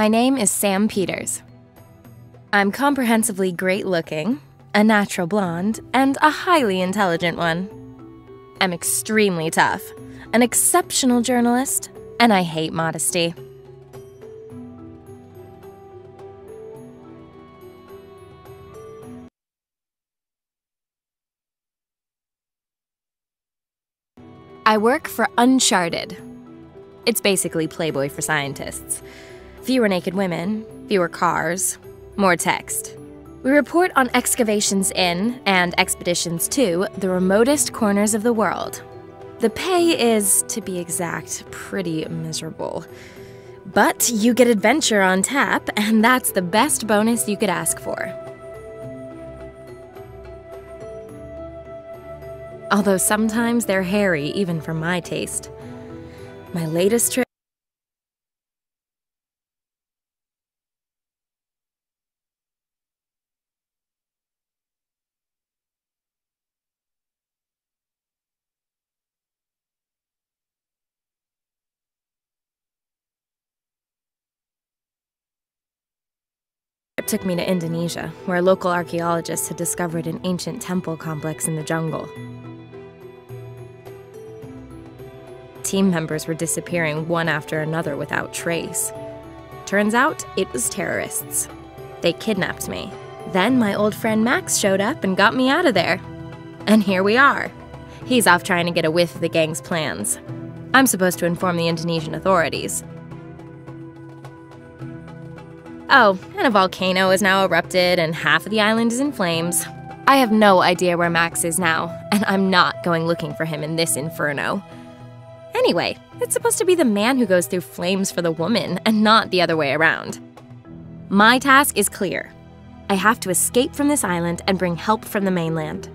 My name is Sam Peters. I'm comprehensively great-looking, a natural blonde, and a highly intelligent one. I'm extremely tough, an exceptional journalist, and I hate modesty. I work for Uncharted. It's basically Playboy for scientists. Fewer naked women, fewer cars, more text. We report on excavations in, and expeditions to, the remotest corners of the world. The pay is, to be exact, pretty miserable. But you get adventure on tap, and that's the best bonus you could ask for. Although sometimes they're hairy, even for my taste. My latest trip took me to Indonesia, where local archaeologists had discovered an ancient temple complex in the jungle. Team members were disappearing one after another without trace. Turns out, it was terrorists. They kidnapped me. Then my old friend Max showed up and got me out of there. And here we are. He's off trying to get a whiff of the gang's plans. I'm supposed to inform the Indonesian authorities. Oh, and a volcano has now erupted and half of the island is in flames. I have no idea where Max is now, and I'm not going looking for him in this inferno. Anyway, it's supposed to be the man who goes through flames for the woman, and not the other way around. My task is clear. I have to escape from this island and bring help from the mainland.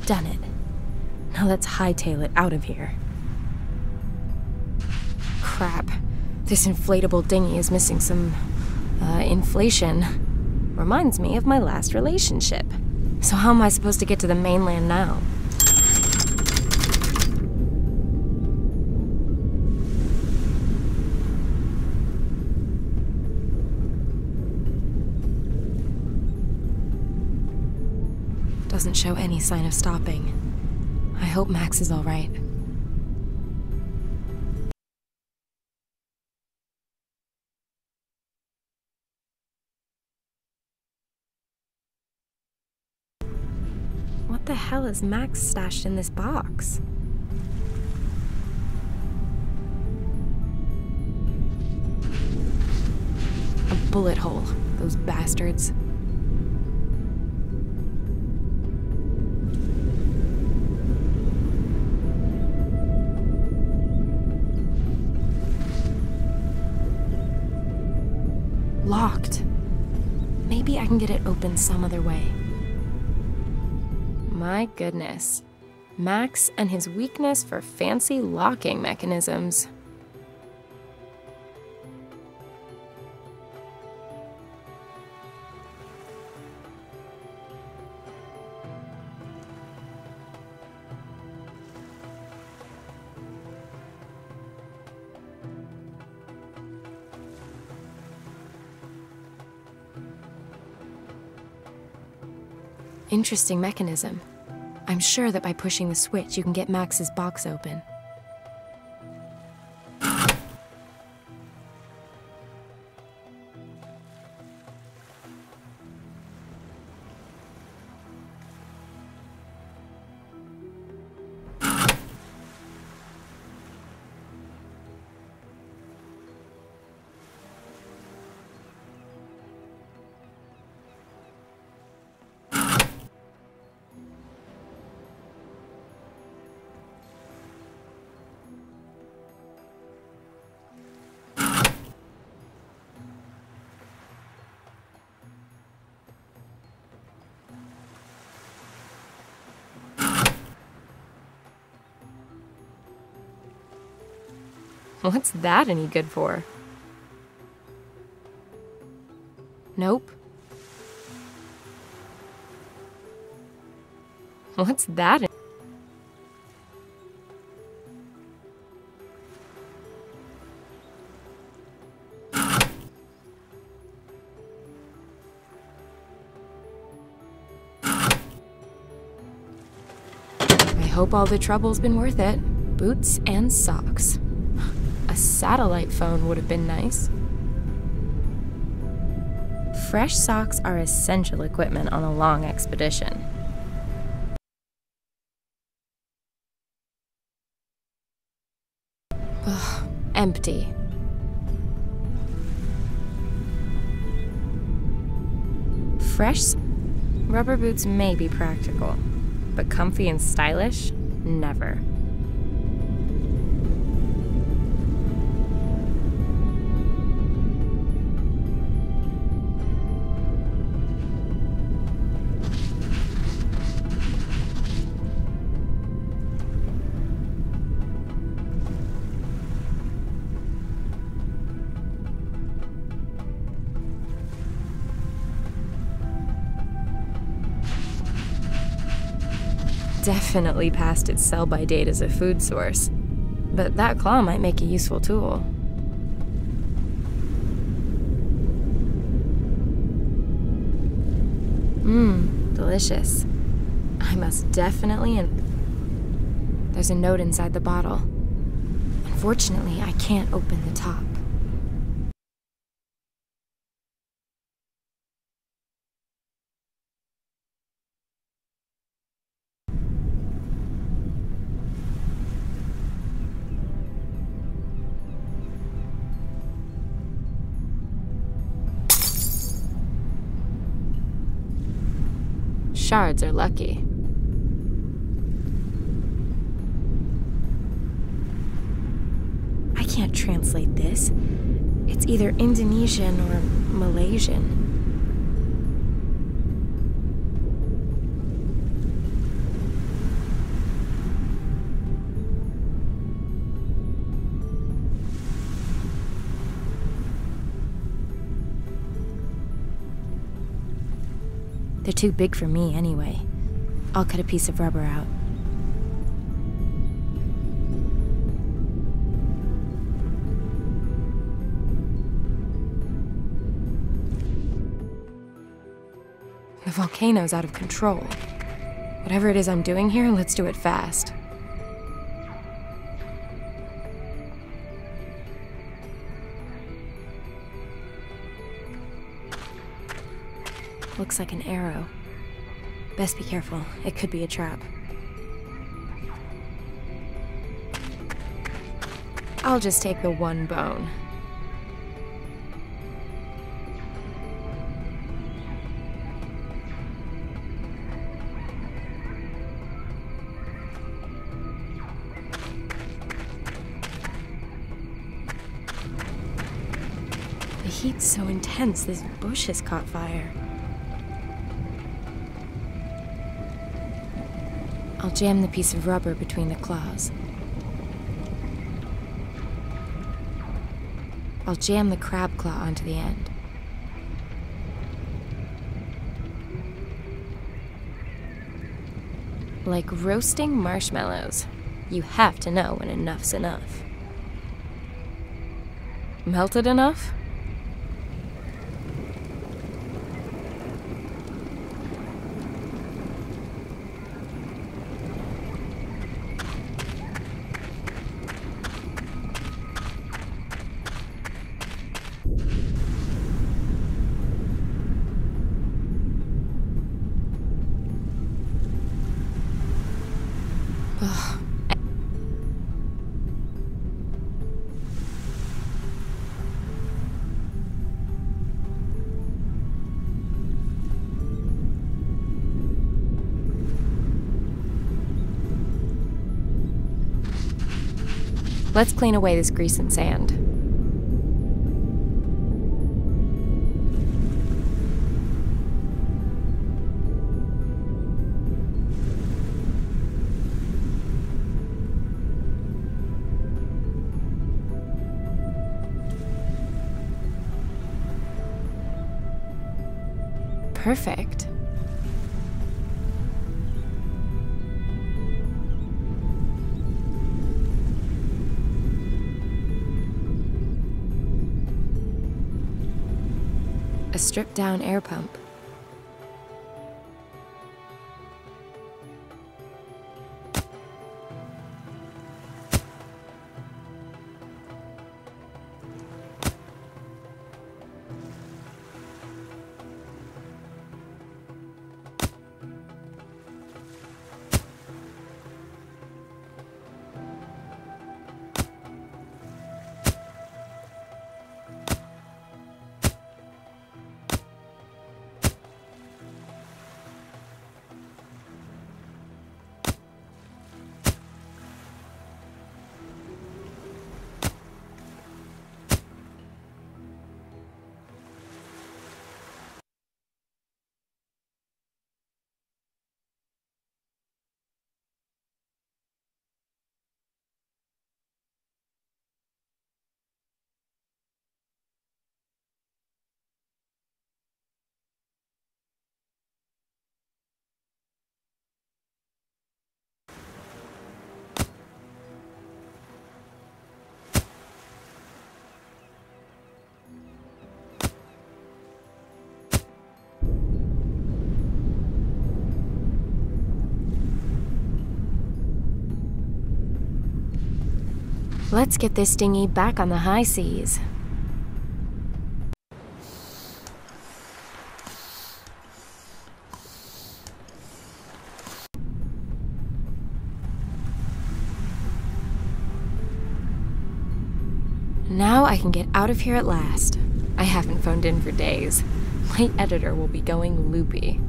Done it. Now let's hightail it out of here. Crap. This inflatable dinghy is missing some, inflation. Reminds me of my last relationship. So how am I supposed to get to the mainland now? Doesn't show any sign of stopping. I hope Max is all right. What the hell is Max stashed in this box? A bullet hole, those bastards. Locked. Maybe I can get it open some other way. My goodness. Max and his weakness for fancy locking mechanisms. Interesting mechanism. I'm sure that by pushing the switch, you can get Max's box open. What's that any good for? Nope. What's that? I hope all the trouble's been worth it. Boots and socks. A satellite phone would have been nice. Fresh socks are essential equipment on a long expedition. Ugh, empty. Fresh rubber boots may be practical, but comfy and stylish? Never. Definitely past its sell-by date as a food source, but that claw might make a useful tool. Delicious. I must definitely There's a note inside the bottle. Unfortunately, I can't open the top. Shards are lucky. I can't translate this. It's either Indonesian or Malaysian. They're too big for me anyway. I'll cut a piece of rubber out. The volcano's out of control. Whatever it is I'm doing here, let's do it fast. Looks like an arrow. Best be careful. It could be a trap. I'll just take the one bone. The heat's so intense, this bush has caught fire. I'll jam the piece of rubber between the claws. I'll jam the crab claw onto the end. Like roasting marshmallows, you have to know when enough's enough. Melted enough? Let's clean away this grease and sand. perfect. A stripped-down air pump. Let's get this dinghy back on the high seas. Now I can get out of here at last. I haven't phoned in for days. My editor will be going loopy.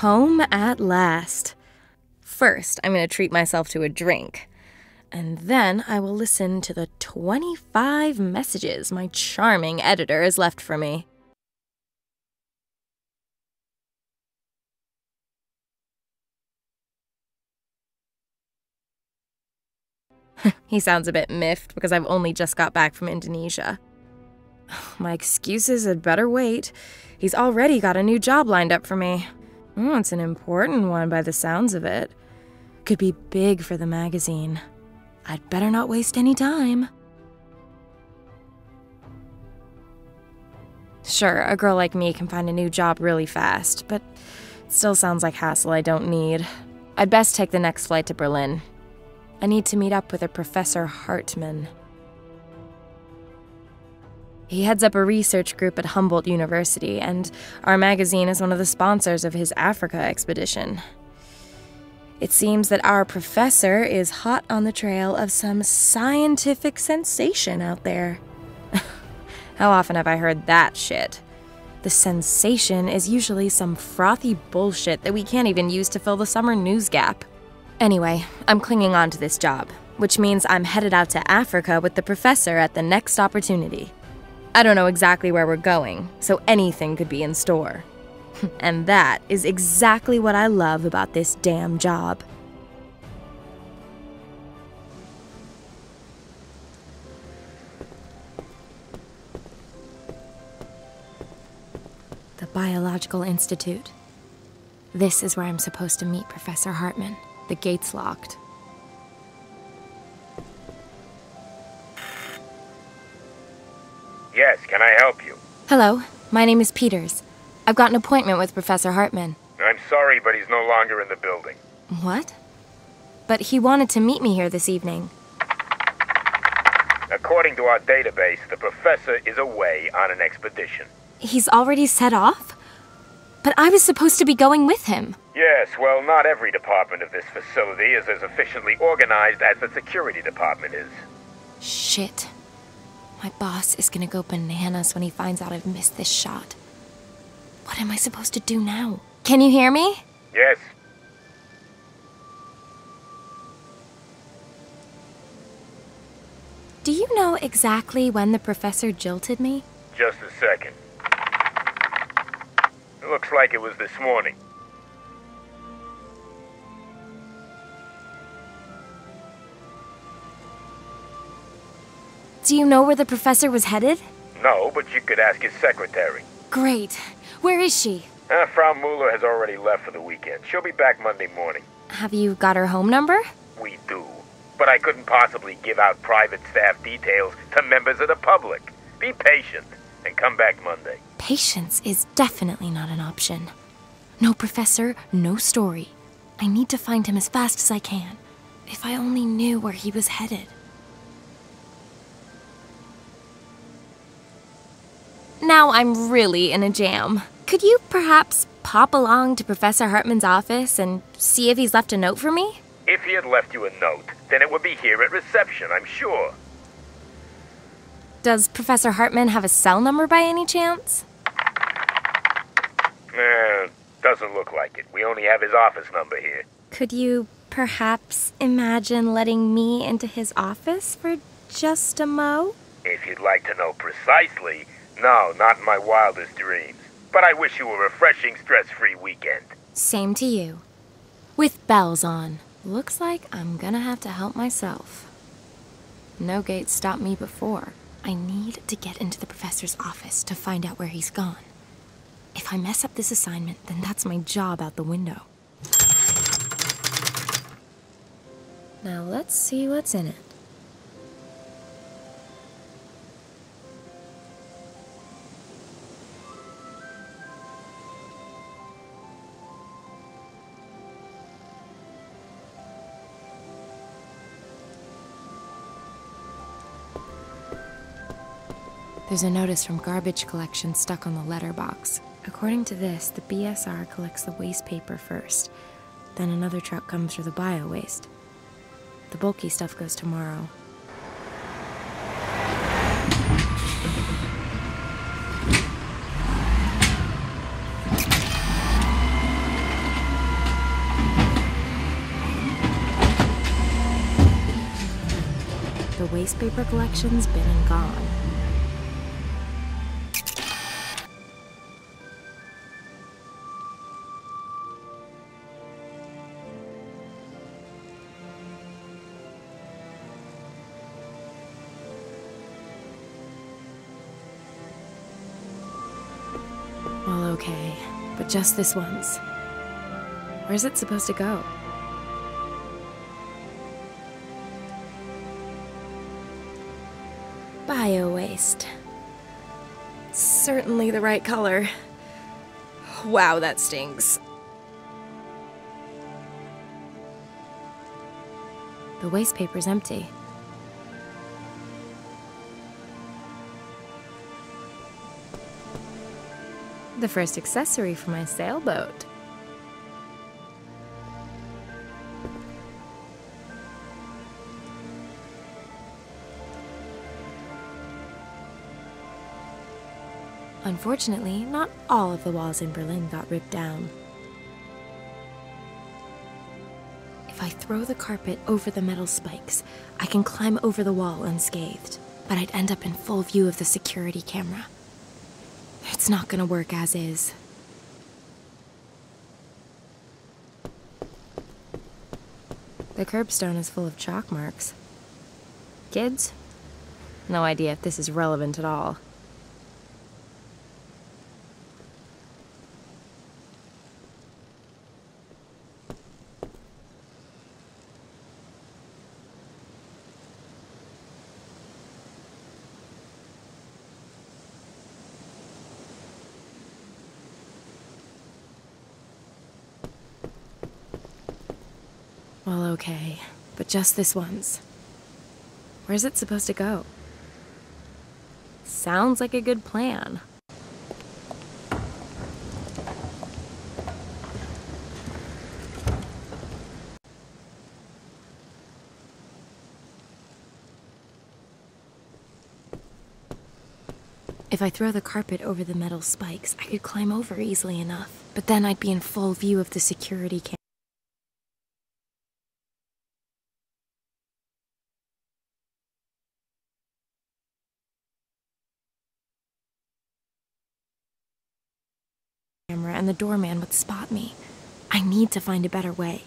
Home at last. First, I'm going to treat myself to a drink. And then I will listen to the 25 messages my charming editor has left for me. He sounds a bit miffed because I've only just got back from Indonesia. My excuses had better wait. He's already got a new job lined up for me. It's an important one by the sounds of it. Could be big for the magazine. I'd better not waste any time. Sure, a girl like me can find a new job really fast, but it still sounds like hassle I don't need. I'd best take the next flight to Berlin. I need to meet up with a Professor Hartman. He heads up a research group at Humboldt University, and our magazine is one of the sponsors of his Africa expedition. It seems that our professor is hot on the trail of some scientific sensation out there. How often have I heard that shit? The sensation is usually some frothy bullshit that we can't even use to fill the summer news gap. Anyway, I'm clinging on to this job, which means I'm headed out to Africa with the professor at the next opportunity. I don't know exactly where we're going, so anything could be in store. And that is exactly what I love about this damn job. The Biological Institute. This is where I'm supposed to meet Professor Hartman. The gate's locked. Yes, can I help you? Hello, my name is Peters. I've got an appointment with Professor Hartman. I'm sorry, but he's no longer in the building. What? But he wanted to meet me here this evening. According to our database, the professor is away on an expedition. He's already set off? But I was supposed to be going with him. Yes, well, not every department of this facility is as efficiently organized as the security department is. Shit. My boss is gonna go bananas when he finds out I've missed this shot. What am I supposed to do now? Can you hear me? Yes. Do you know exactly when the professor jilted me? Just a second. It looks like it was this morning. Do you know where the professor was headed? No, but you could ask his secretary. Great. Where is she? Frau Mueller has already left for the weekend. She'll be back Monday morning. Have you got her home number? We do. But I couldn't possibly give out private staff details to members of the public. Be patient and come back Monday. Patience is definitely not an option. No professor, no story. I need to find him as fast as I can. If I only knew where he was headed. Now I'm really in a jam. Could you perhaps pop along to Professor Hartman's office and see if he's left a note for me? If he had left you a note, then it would be here at reception, I'm sure. Does Professor Hartman have a cell number by any chance? Doesn't look like it. We only have his office number here. Could you perhaps imagine letting me into his office for just a mo? If you'd like to know precisely, no, not in my wildest dreams. But I wish you a refreshing, stress-free weekend. Same to you. With bells on. Looks like I'm gonna have to help myself. No gate stopped me before. I need to get into the professor's office to find out where he's gone. If I mess up this assignment, then that's my job out the window. Now let's see what's in it. There's a notice from garbage collection stuck on the letterbox. According to this, the BSR collects the waste paper first. Then another truck comes for the bio-waste. The bulky stuff goes tomorrow. The waste paper collection's been and gone. Well, okay, but just this once. Where's it supposed to go? Bio-waste. Certainly the right color. Wow, that stinks. The waste paper's empty. The first accessory for my sailboat. Unfortunately, not all of the walls in Berlin got ripped down. If I throw the carpet over the metal spikes, I can climb over the wall unscathed, but I'd end up in full view of the security camera. It's not gonna work as is. The curbstone is full of chalk marks. Kids? No idea if this is relevant at all. Well, okay, but just this once. Where's it supposed to go? Sounds like a good plan. If I throw the carpet over the metal spikes, I could climb over easily enough, but then I'd be in full view of the security camera. And the doorman would spot me. I need to find a better way.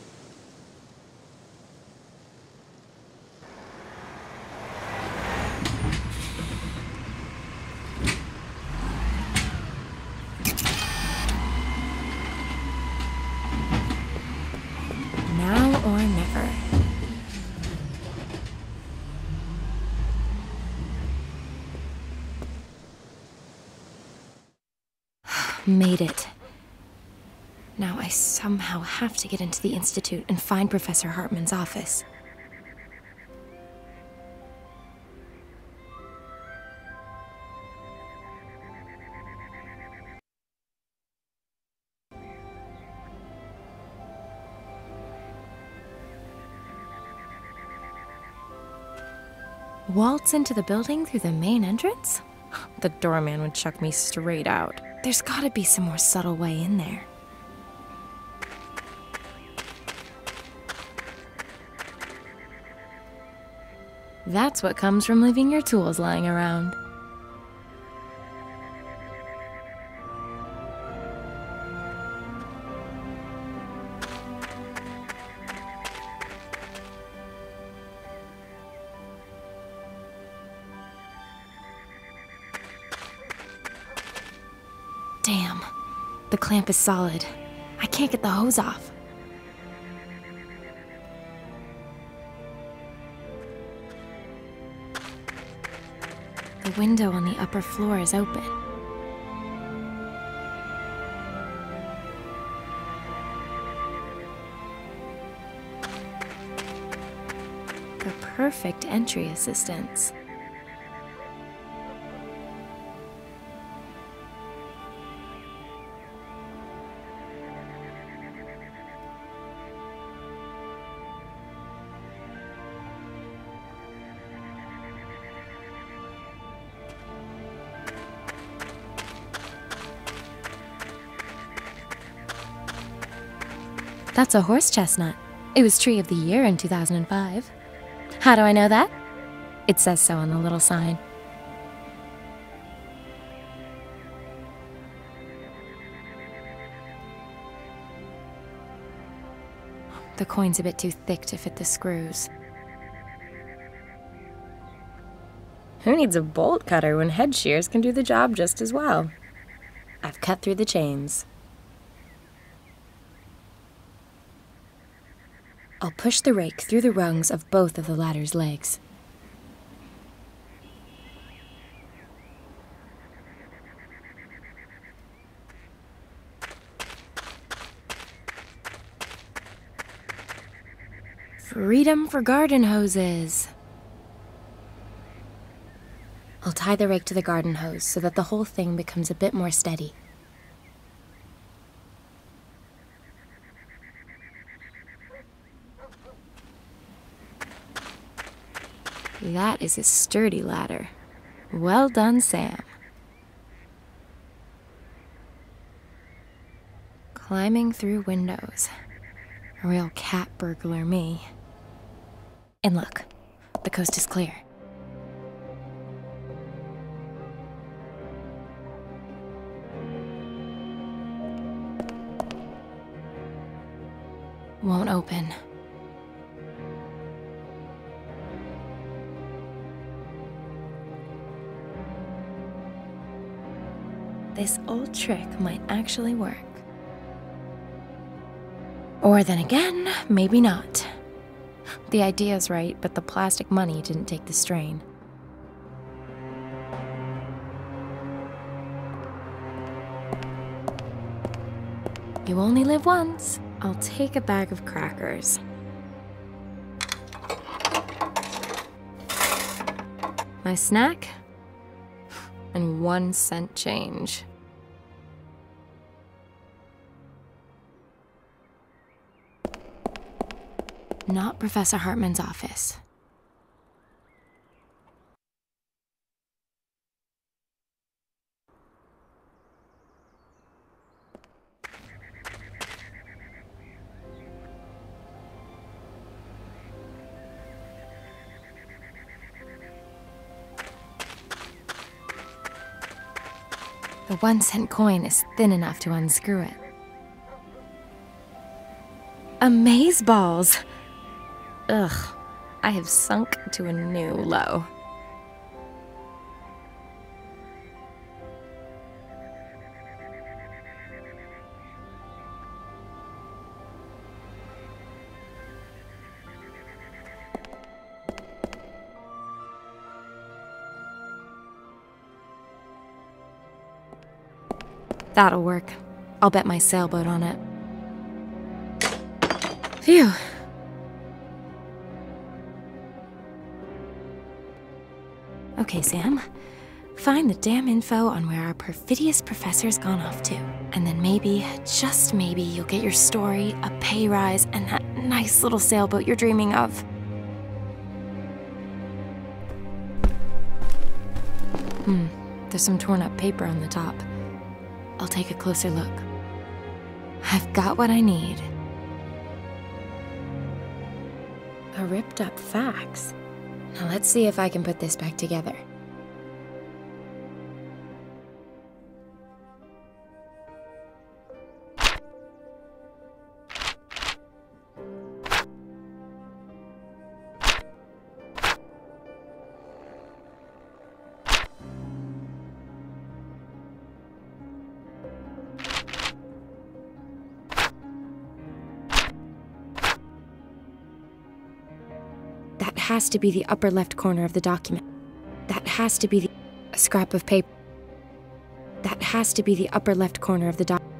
Made it. Now I somehow have to get into the Institute and find Professor Hartman's office. Waltz into the building through the main entrance? The doorman would chuck me straight out. There's gotta be some more subtle way in there. That's what comes from leaving your tools lying around. Damn, the clamp is solid. I can't get the hose off. The window on the upper floor is open. The perfect entry assistance. That's a horse chestnut. It was Tree of the Year in 2005. How do I know that? It says so on the little sign. The coin's a bit too thick to fit the screws. Who needs a bolt cutter when head shears can do the job just as well? I've cut through the chains. I'll push the rake through the rungs of both of the ladder's legs. Freedom for garden hoses! I'll tie the rake to the garden hose so that the whole thing becomes a bit more steady. That is a sturdy ladder. Well done, Sam. Climbing through windows. A real cat burglar, me. And look, the coast is clear. Won't open. This old trick might actually work. Or then again, maybe not. The idea's right, but the plastic money didn't take the strain. You only live once. I'll take a bag of crackers. My snack? And 1 cent change. Not Professor Hartman's office. The 1 cent coin is thin enough to unscrew it. Amazeballs! Ugh, I have sunk to a new low. That'll work. I'll bet my sailboat on it. Phew. Okay, Sam. Find the damn info on where our perfidious professor's gone off to. And then maybe, just maybe, you'll get your story, a pay rise, and that nice little sailboat you're dreaming of. There's some torn up paper on the top. I'll take a closer look. I've got what I need. A ripped up fax. Now let's see if I can put this back together. That has to be the upper left corner of the document. That has to be a scrap of paper. That has to be the upper left corner of the document.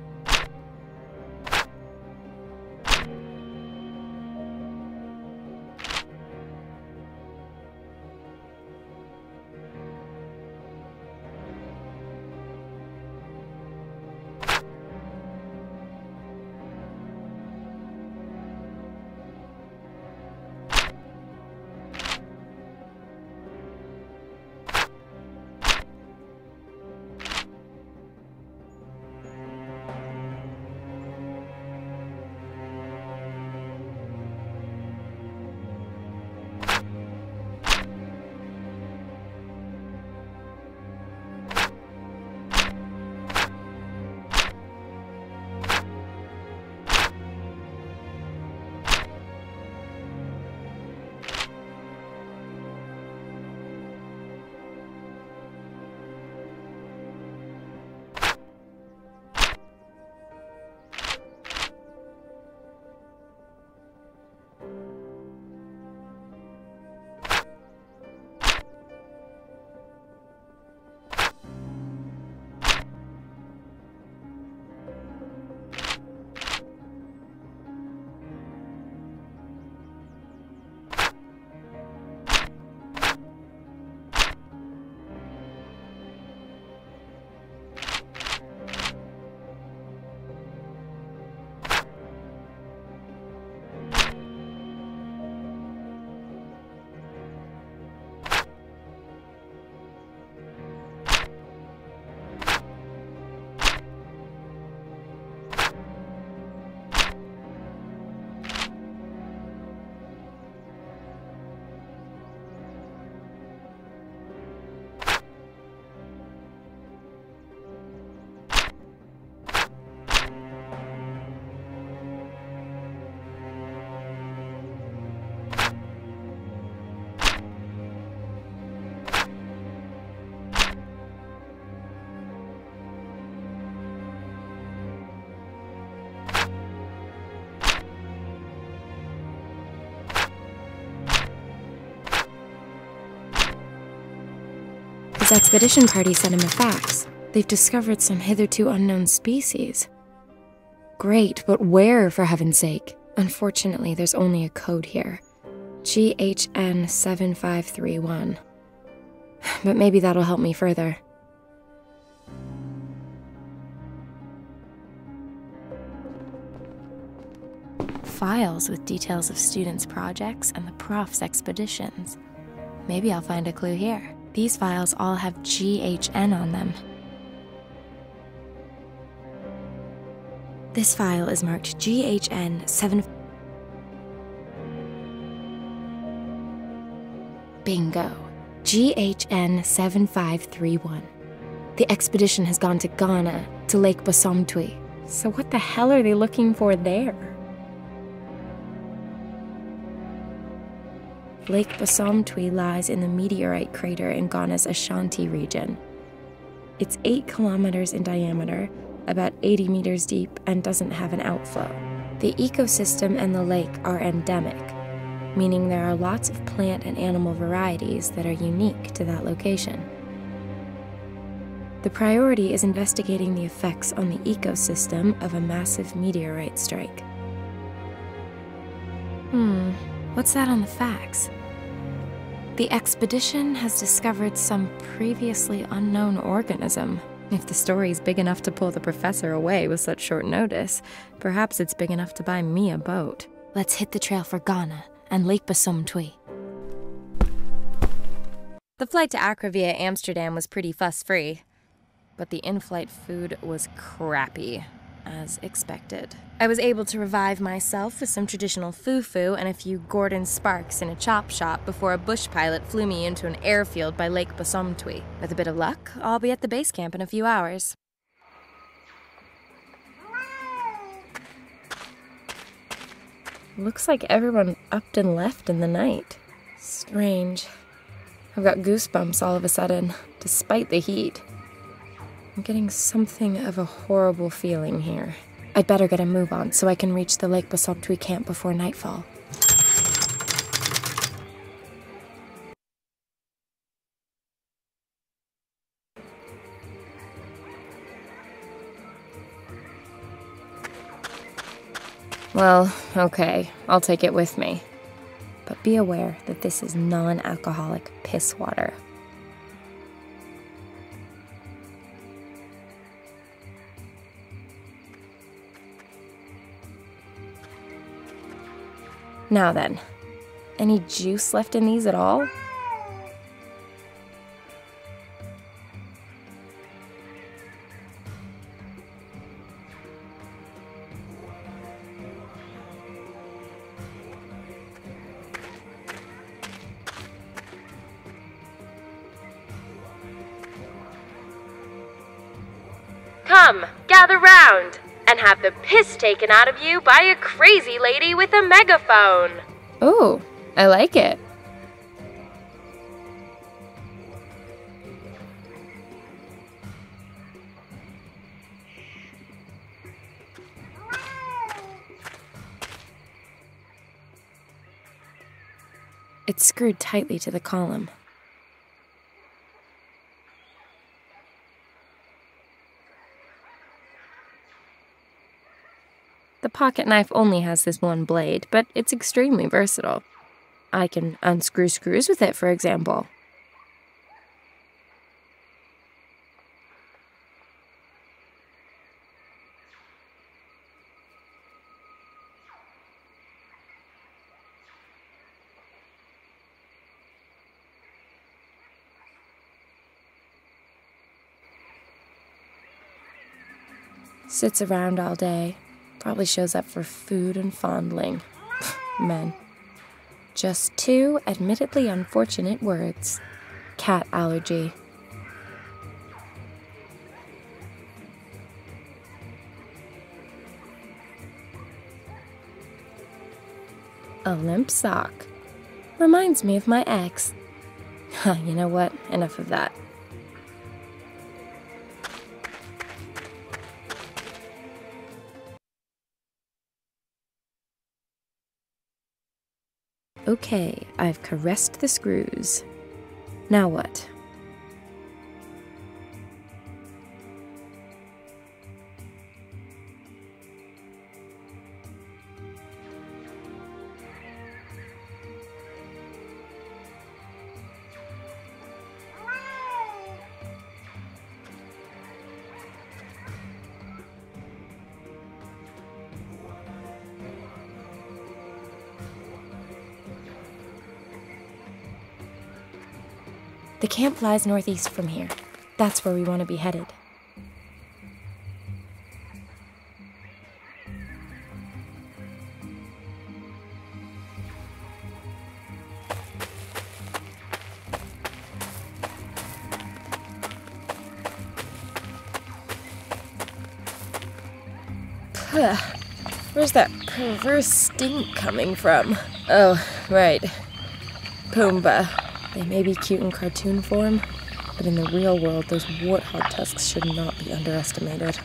His expedition party sent him a fax. They've discovered some hitherto unknown species. Great, but where, for heaven's sake? Unfortunately, there's only a code here. GHN 7531. But maybe that'll help me further. Files with details of students' projects and the prof's expeditions. Maybe I'll find a clue here. These files all have GHN on them. This file is marked GHN 7... Bingo. GHN 7531. The expedition has gone to Ghana, to Lake Bosomtwi. So what the hell are they looking for there? Lake Bosomtwi lies in the meteorite crater in Ghana's Ashanti region. It's 8 kilometers in diameter, about 80 meters deep, and doesn't have an outflow. The ecosystem and the lake are endemic, meaning there are lots of plant and animal varieties that are unique to that location. The priority is investigating the effects on the ecosystem of a massive meteorite strike. What's that on the facts? The expedition has discovered some previously unknown organism. If the story's big enough to pull the professor away with such short notice, perhaps it's big enough to buy me a boat. Let's hit the trail for Ghana and Lake Basumtwi. The flight to Accra via Amsterdam was pretty fuss-free, but the in-flight food was crappy, as expected. I was able to revive myself with some traditional fufu and a few Gordon Sparks in a chop shop before a bush pilot flew me into an airfield by Lake Basumtwi. With a bit of luck, I'll be at the base camp in a few hours. Looks like everyone upped and left in the night. Strange. I've got goosebumps all of a sudden, despite the heat. I'm getting something of a horrible feeling here. I'd better get a move on so I can reach the Lake Basumtwi camp before nightfall. Well, okay, I'll take it with me. But be aware that this is non-alcoholic piss water. Now then, any juice left in these at all? Come, gather round, and have the piss taken out of you by a crazy lady with a megaphone. Ooh, I like it. It's screwed tightly to the column. The pocket knife only has this one blade, but it's extremely versatile. I can unscrew screws with it, for example. Sits around all day. Probably shows up for food and fondling. Men. Just two admittedly unfortunate words. Cat allergy. A limp sock. Reminds me of my ex. You know what? Enough of that. Okay, I've caressed the screws. Now what? The camp lies northeast from here. That's where we want to be headed. Where's that perverse stink coming from? Oh, right. Pumbaa. They may be cute in cartoon form, but in the real world, those warthog tusks should not be underestimated.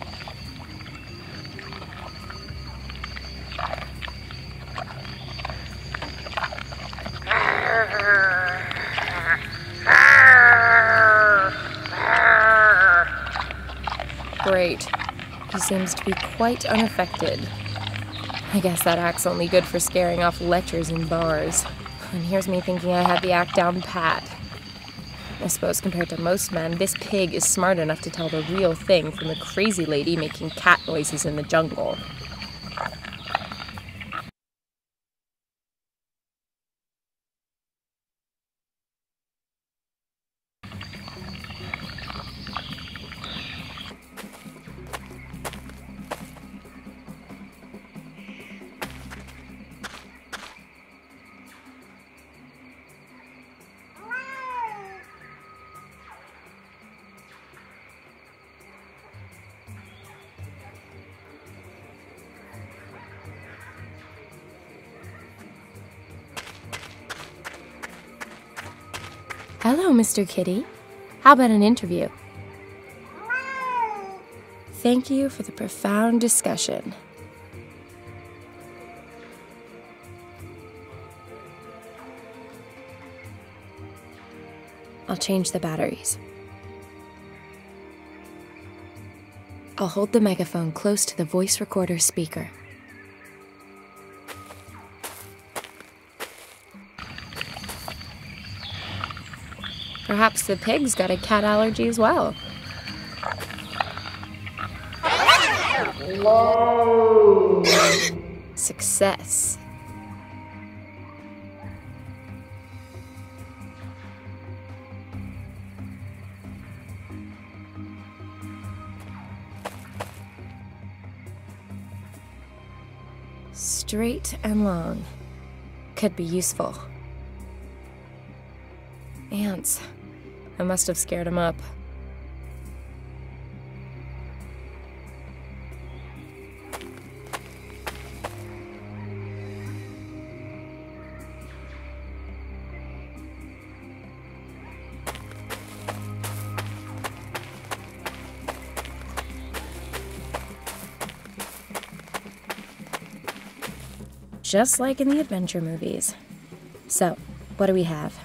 Great. He seems to be quite unaffected. I guess that act's only good for scaring off lechers in bars. And here's me thinking I had the act down pat. I suppose compared to most men, this pig is smart enough to tell the real thing from a crazy lady making cat noises in the jungle. Hello, Mr. Kitty. How about an interview? Thank you for the profound discussion. I'll change the batteries. I'll hold the megaphone close to the voice recorder speaker. Perhaps the pig's got a cat allergy as well. Whoa. Success. Straight and long. Could be useful. Ants. I must have scared him up. Just like in the adventure movies. So, what do we have?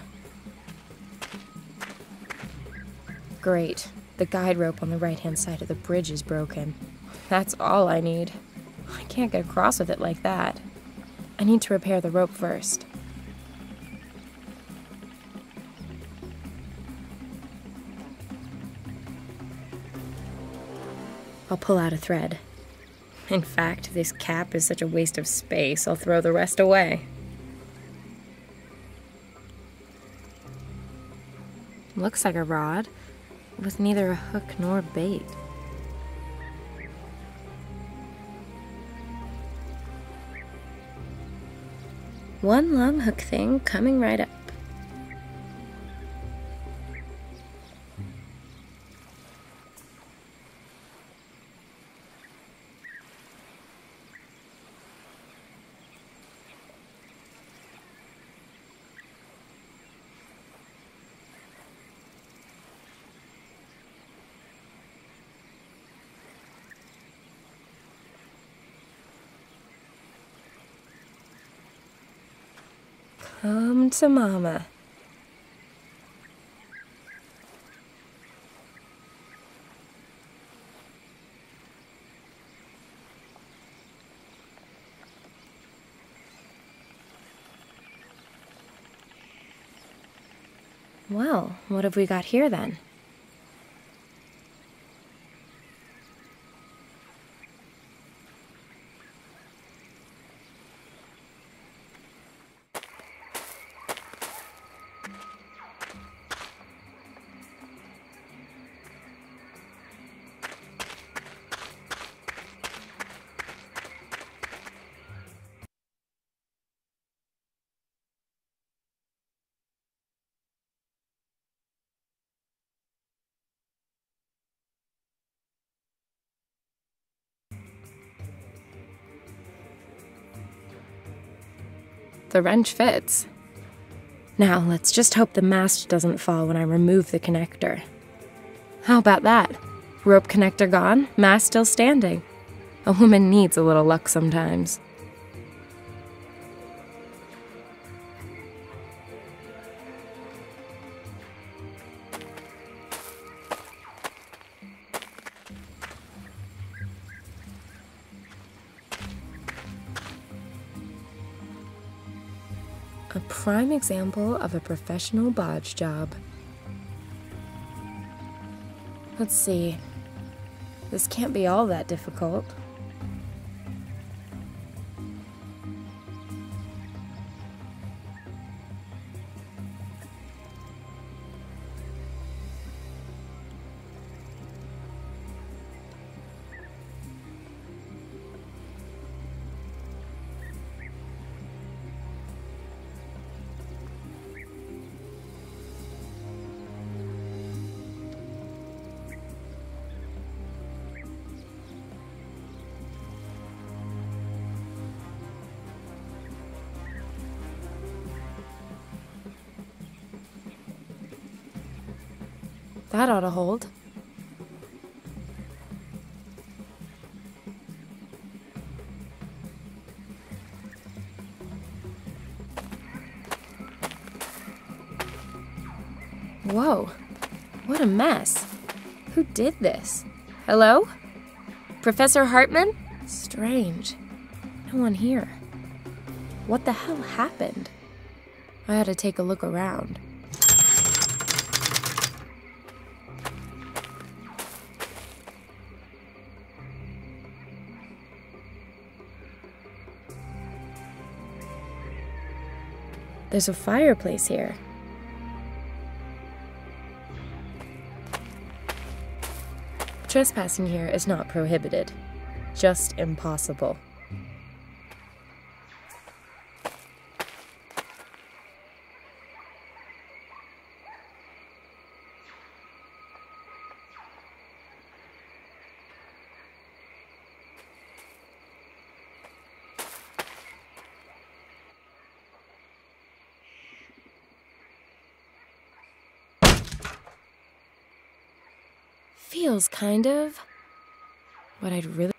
Great. The guide rope on the right-hand side of the bridge is broken. That's all I need. I can't get across with it like that. I need to repair the rope first. I'll pull out a thread. In fact, this cap is such a waste of space, I'll throw the rest away. Looks like a rod, with neither a hook nor bait. One long hook thing coming right up. Come to Mama. Well, what have we got here then? The wrench fits. Now, let's just hope the mast doesn't fall when I remove the connector. How about that? Rope connector gone, mast still standing. A woman needs a little luck sometimes. A prime example of a professional bodge job. Let's see. This can't be all that difficult. That ought to hold. Whoa, what a mess. Who did this? Hello? Professor Hartman? Strange. No one here. What the hell happened? I ought to take a look around. There's a fireplace here. Trespassing here is not prohibited, just impossible. Feels kind of, but I'd really...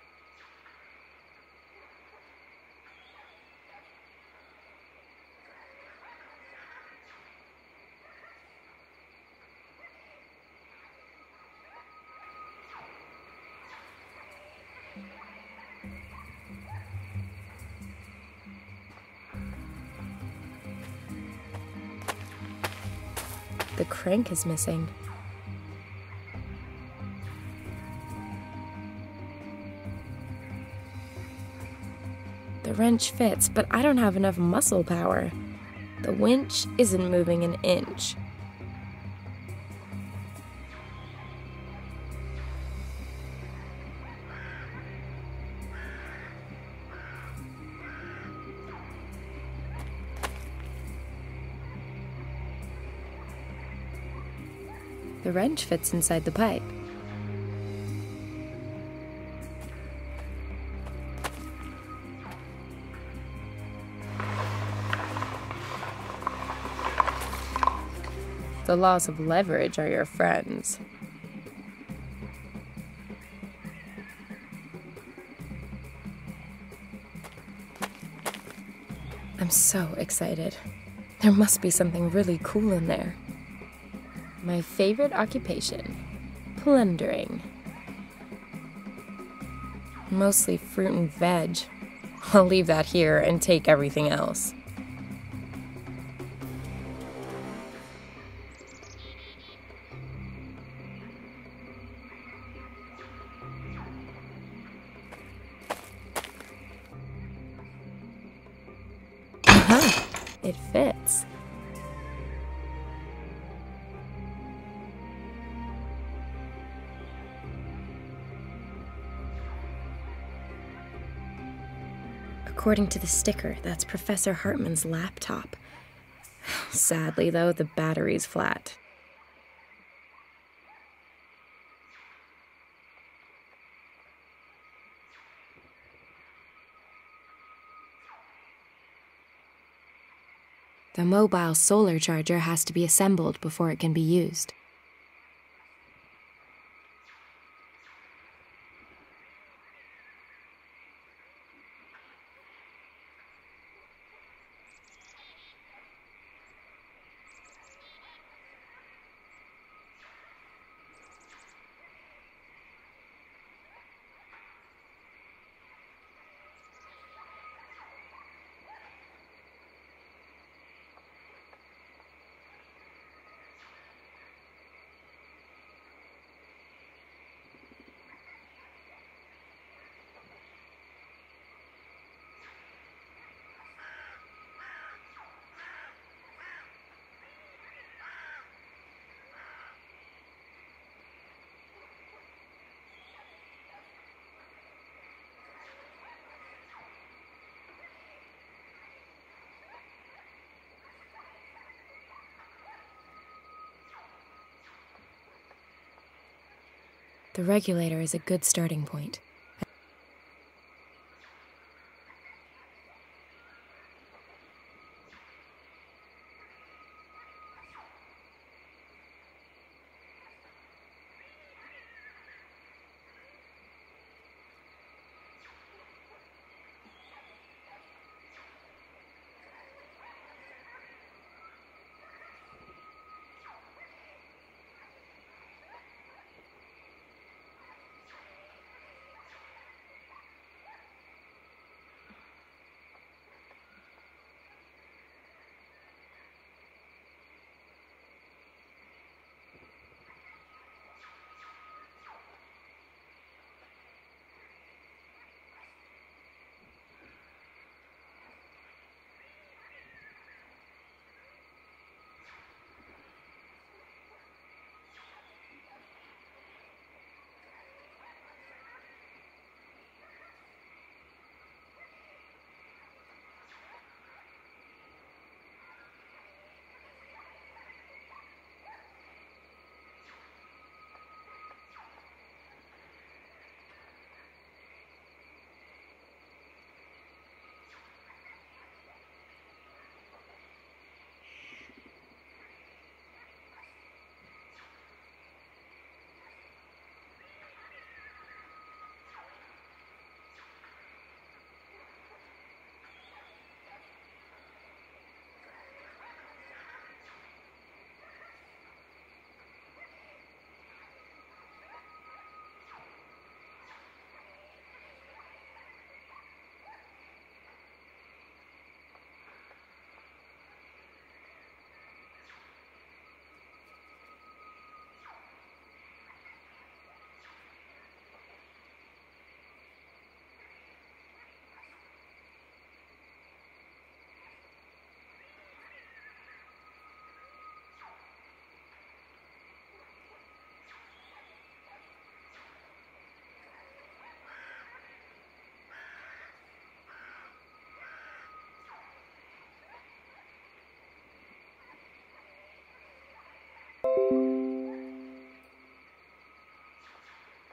The crank is missing. The wrench fits, but I don't have enough muscle power. The winch isn't moving an inch. The wrench fits inside the pipe. The laws of leverage are your friends. I'm so excited. There must be something really cool in there. My favorite occupation, plundering. Mostly fruit and veg. I'll leave that here and take everything else. It fits. According to the sticker, that's Professor Hartman's laptop. Sadly, though, the battery's flat. The mobile solar charger has to be assembled before it can be used. The regulator is a good starting point.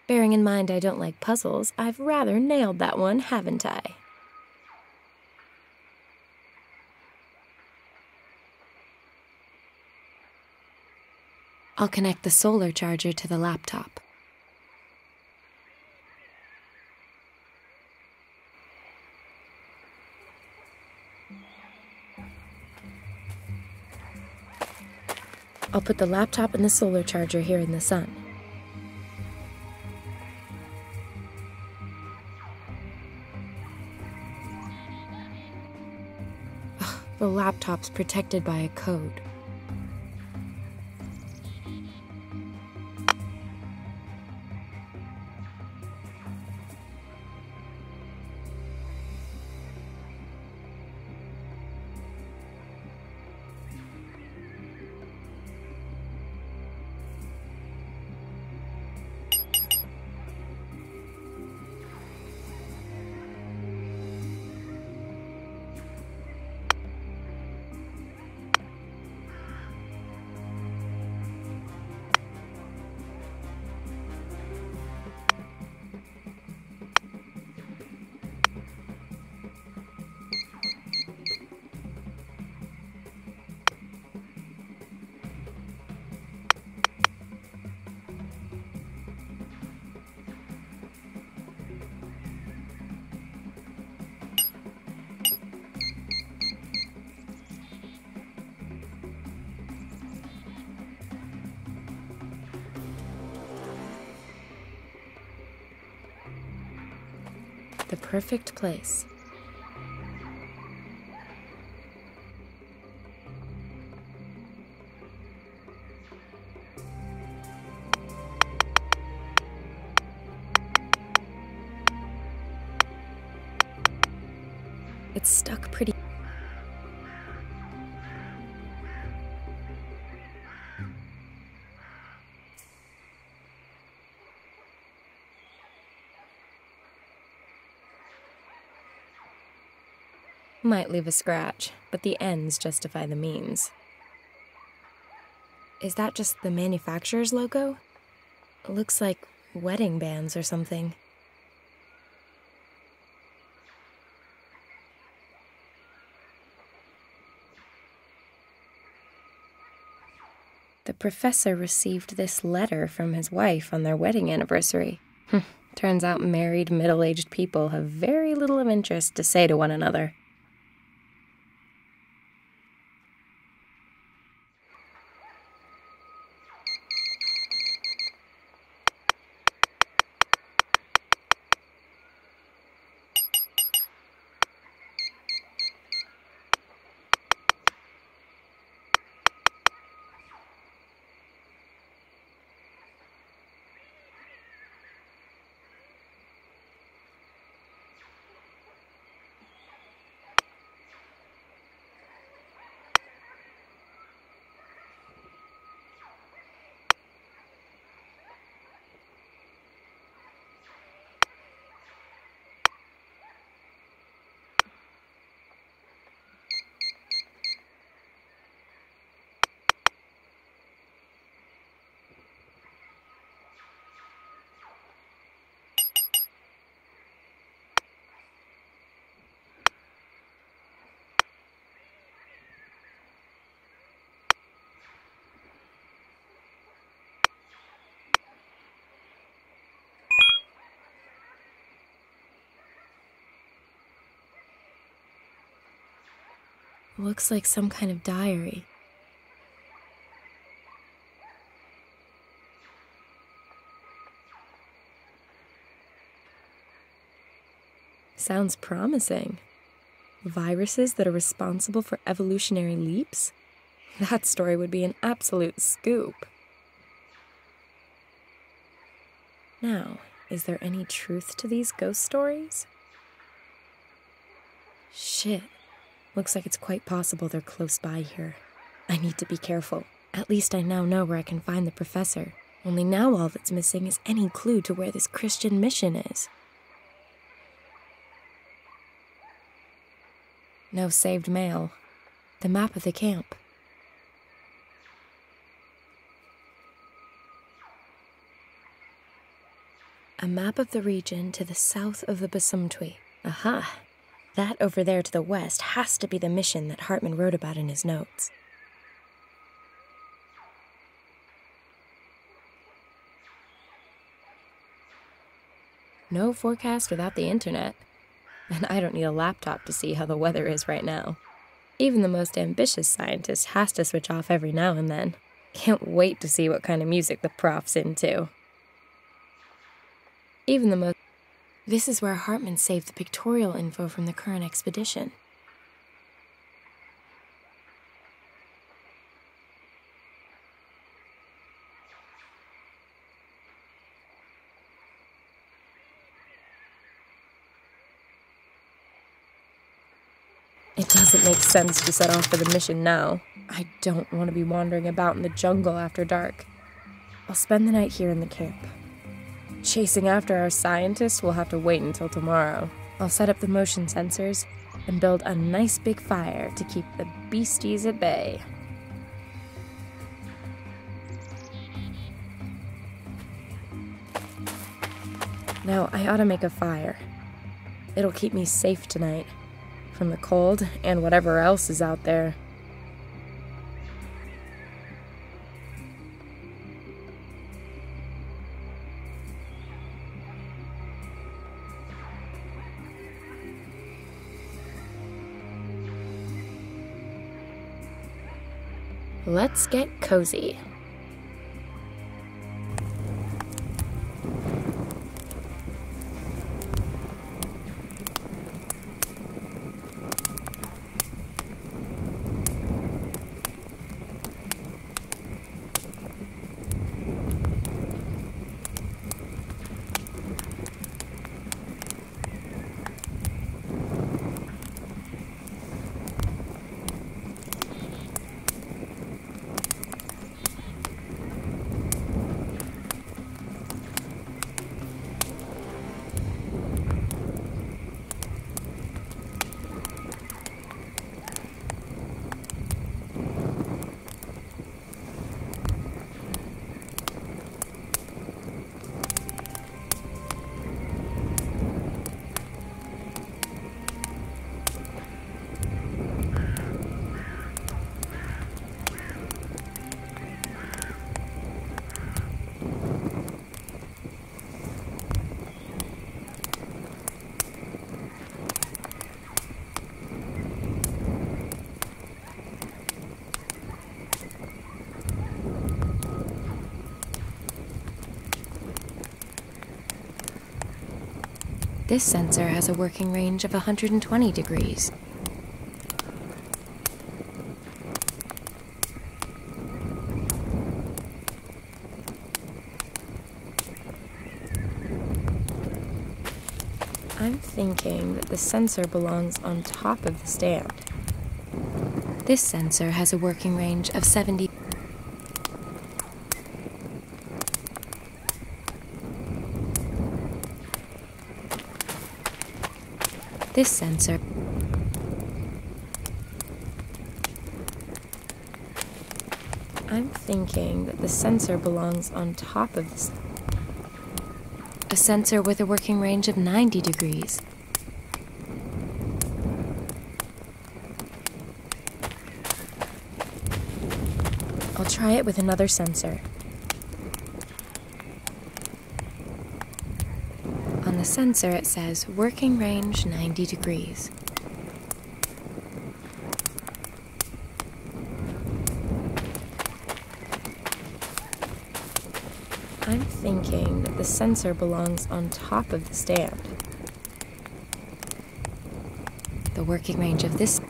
Bearing in mind I don't like puzzles, I've rather nailed that one, haven't I? I'll connect the solar charger to the laptop. I'll put the laptop and the solar charger here in the sun. Ugh, the laptop's protected by a code. The perfect place. It's stuck pretty. Might leave a scratch, but the ends justify the means. Is that just the manufacturer's logo? It looks like wedding bands or something. The professor received this letter from his wife on their wedding anniversary. Turns out married, middle-aged people have very little of interest to say to one another. Looks like some kind of diary. Sounds promising. Viruses that are responsible for evolutionary leaps? That story would be an absolute scoop. Now, is there any truth to these ghost stories? Shit. Looks like it's quite possible they're close by here. I need to be careful. At least I now know where I can find the professor. Only now all that's missing is any clue to where this Christian mission is. No saved mail. The map of the camp. A map of the region to the south of the Basumtwi. Aha! That over there to the west has to be the mission that Hartman wrote about in his notes. No forecast without the internet. And I don't need a laptop to see how the weather is right now. Even the most ambitious scientist has to switch off every now and then. Can't wait to see what kind of music the prof's into. This is where Hartman saved the pictorial info from the current expedition. It doesn't make sense to set off for the mission now. I don't want to be wandering about in the jungle after dark. I'll spend the night here in the camp. Chasing after our scientists will have to wait until tomorrow. I'll set up the motion sensors and build a nice big fire to keep the beasties at bay. Now, I ought to make a fire. It'll keep me safe tonight, from the cold and whatever else is out there. Let's get cozy. This sensor has a working range of 120 degrees. I'm thinking that the sensor belongs on top of the stand. This sensor has a working range of 70. This sensor. I'm thinking that the sensor belongs on top of this. A sensor with a working range of 90 degrees. I'll try it with another sensor. On the sensor it says working range 90 degrees. I'm thinking that the sensor belongs on top of the stand. The working range of this.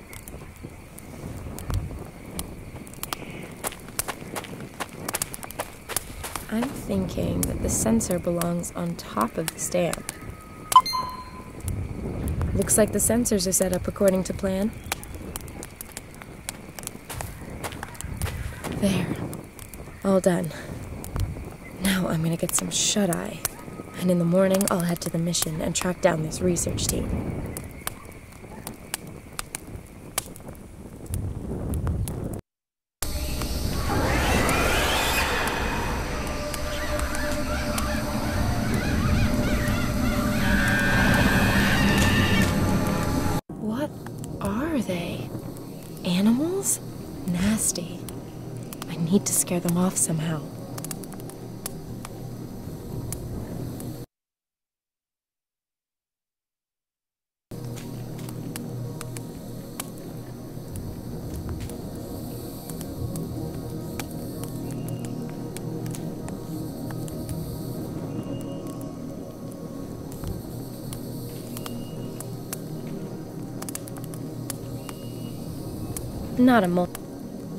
I'm thinking that the sensor belongs on top of the stand. Looks like the sensors are set up according to plan. There. All done. Now I'm gonna get some shut-eye. And in the morning, I'll head to the mission and track down this research team. What are they? Animals? Nasty. I need to scare them off somehow.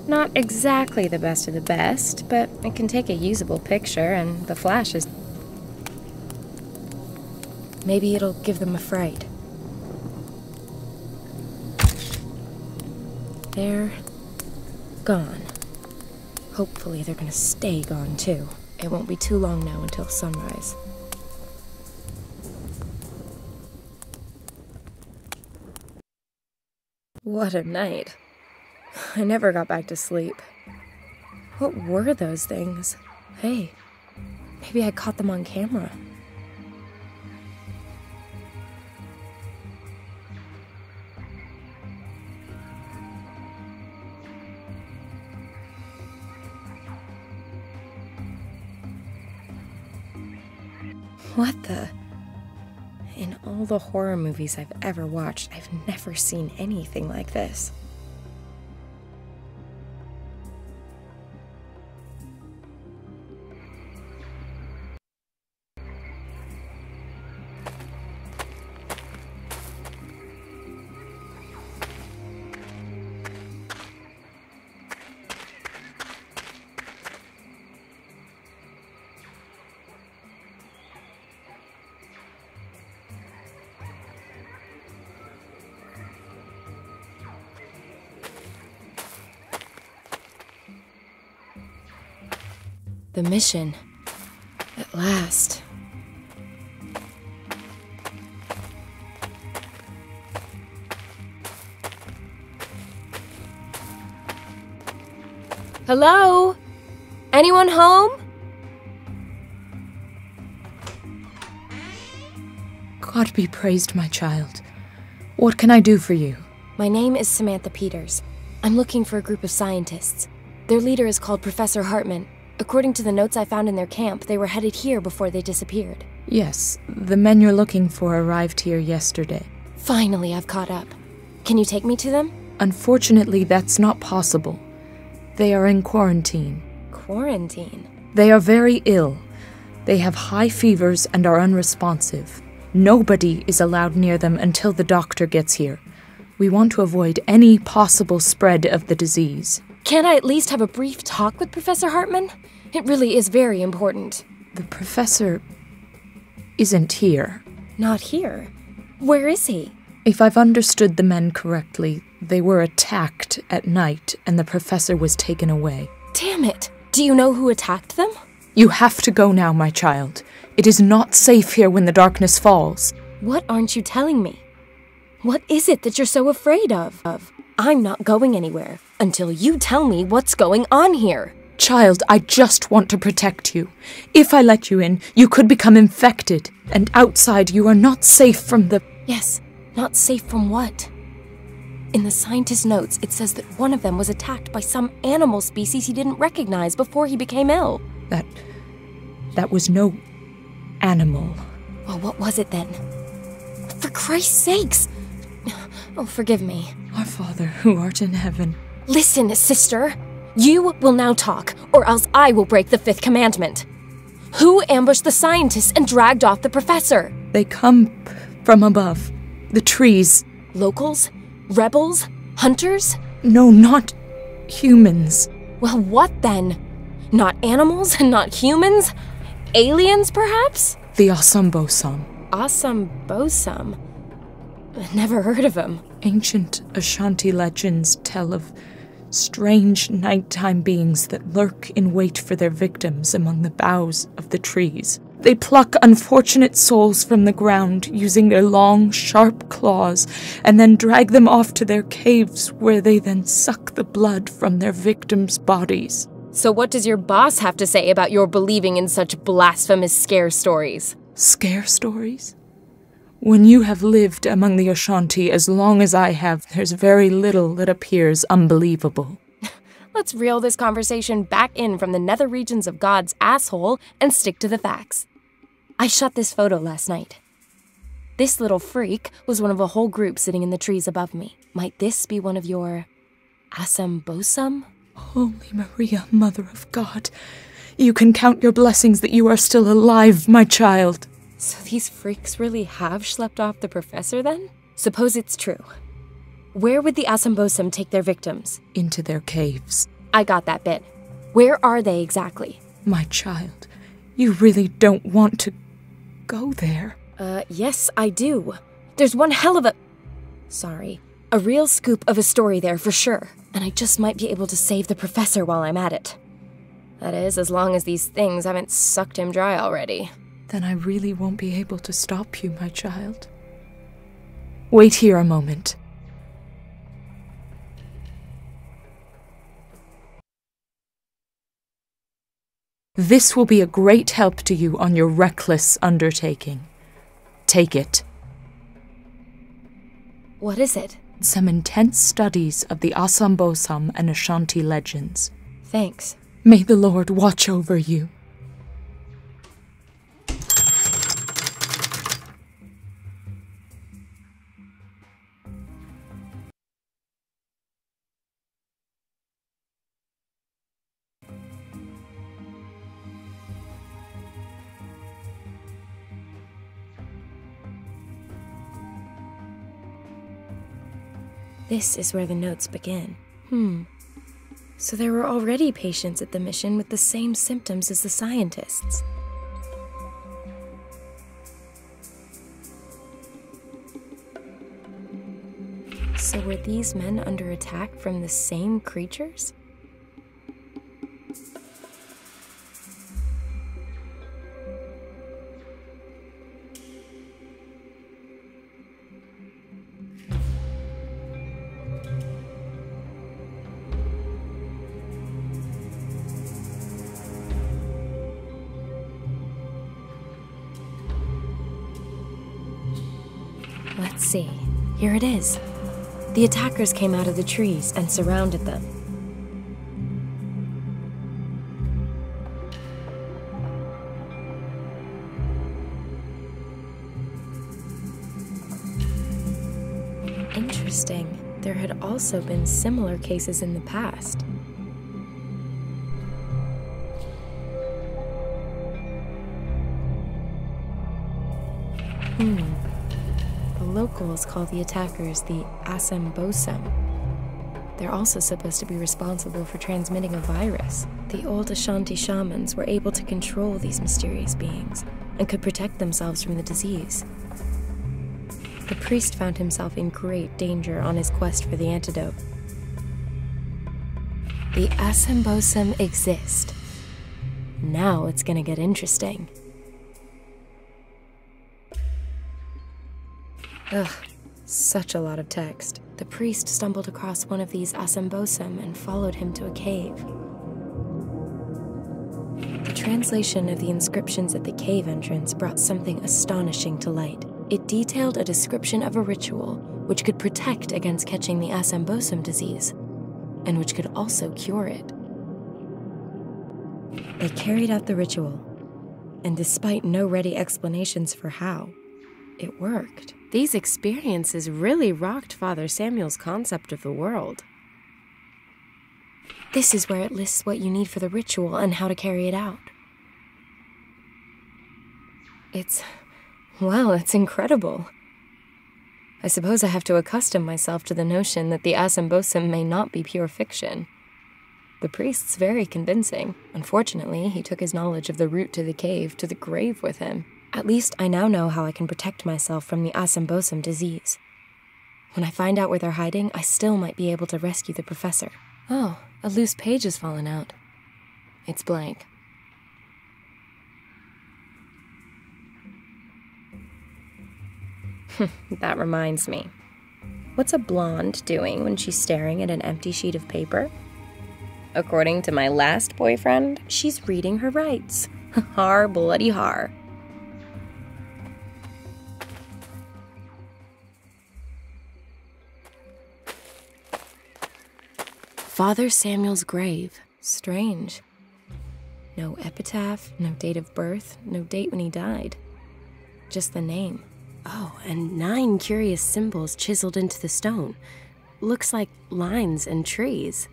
Not exactly the best of the best, but it can take a usable picture, and the flash is... Maybe it'll give them a fright. They're gone. Hopefully they're gonna stay gone too. It won't be too long now until sunrise. What a night. I never got back to sleep. What were those things? Hey, maybe I caught them on camera. What the? In all the horror movies I've ever watched, I've never seen anything like this. The mission. At last. Hello? Anyone home? God be praised, my child. What can I do for you? My name is Samantha Peters. I'm looking for a group of scientists. Their leader is called Professor Hartman. According to the notes I found in their camp, they were headed here before they disappeared. Yes, the men you're looking for arrived here yesterday. Finally, I've caught up. Can you take me to them? Unfortunately, that's not possible. They are in quarantine. Quarantine? They are very ill. They have high fevers and are unresponsive. Nobody is allowed near them until the doctor gets here. We want to avoid any possible spread of the disease. Can't I at least have a brief talk with Professor Hartman? It really is very important. The professor isn't here. Not here? Where is he? If I've understood the men correctly, they were attacked at night and the professor was taken away. Damn it! Do you know who attacked them? You have to go now, my child. It is not safe here when the darkness falls. What aren't you telling me? What is it that you're so afraid of? I'm not going anywhere until you tell me what's going on here. Child, I just want to protect you. If I let you in, you could become infected. And outside, you are not safe from the... Yes, not safe from what? In the scientist's notes, it says that one of them was attacked by some animal species he didn't recognize before he became ill. That was no animal. Well, what was it then? For Christ's sakes! Oh, forgive me. Our Father, who art in heaven. Listen, sister. You will now talk, or else I will break the fifth commandment. Who ambushed the scientists and dragged off the professor? They come from above. The trees. Locals? Rebels? Hunters? No, not humans. Well, what then? Not animals? Not humans? Aliens, perhaps? The Asambosam. Asambosam? Never heard of him. Ancient Ashanti legends tell of strange nighttime beings that lurk in wait for their victims among the boughs of the trees. They pluck unfortunate souls from the ground using their long, sharp claws and then drag them off to their caves where they then suck the blood from their victims' bodies. So what does your boss have to say about your believing in such blasphemous scare stories? Scare stories? When you have lived among the Ashanti as long as I have, there's very little that appears unbelievable. Let's reel this conversation back in from the nether regions of God's asshole and stick to the facts. I shot this photo last night. This little freak was one of a whole group sitting in the trees above me. Might this be one of your Asambosam? Holy Maria, Mother of God, you can count your blessings that you are still alive, my child. So these freaks really have schlepped off the professor, then? Suppose it's true. Where would the Asambosam take their victims? Into their caves. I got that bit. Where are they exactly? My child, you really don't want to go there. Yes, I do. There's one hell of a real scoop of a story there for sure. And I just might be able to save the professor while I'm at it. That is, as long as these things haven't sucked him dry already. Then I really won't be able to stop you, my child. Wait here a moment. This will be a great help to you on your reckless undertaking. Take it. What is it? Some intense studies of the Asambosam and Ashanti legends. Thanks. May the Lord watch over you. This is where the notes begin. So there were already patients at the mission with the same symptoms as the scientists. So were these men under attack from the same creatures? Let's see. Here it is. The attackers came out of the trees and surrounded them. Interesting. There had also been similar cases in the past. The locals call the attackers the Asambosum. They're also supposed to be responsible for transmitting a virus. The old Ashanti shamans were able to control these mysterious beings and could protect themselves from the disease. The priest found himself in great danger on his quest for the antidote. The Asambosum exist. Now it's gonna get interesting. Ugh, such a lot of text. The priest stumbled across one of these Asambosum and followed him to a cave. The translation of the inscriptions at the cave entrance brought something astonishing to light. It detailed a description of a ritual which could protect against catching the Asambosum disease, and which could also cure it. They carried out the ritual, and despite no ready explanations for how, it worked. These experiences really rocked Father Samuel's concept of the world. This is where it lists what you need for the ritual and how to carry it out. Wow, it's incredible. I suppose I have to accustom myself to the notion that the Asambosum may not be pure fiction. The priest's very convincing. Unfortunately, he took his knowledge of the route to the cave to the grave with him. At least I now know how I can protect myself from the Asambosum disease. When I find out where they're hiding, I still might be able to rescue the professor. Oh, a loose page has fallen out. It's blank. That reminds me. What's a blonde doing when she's staring at an empty sheet of paper? According to my last boyfriend, she's reading her rights. Har bloody har. Father Samuel's grave. Strange. No epitaph, no date of birth, no date when he died. Just the name. Oh, and 9 curious symbols chiseled into the stone. Looks like lines and trees.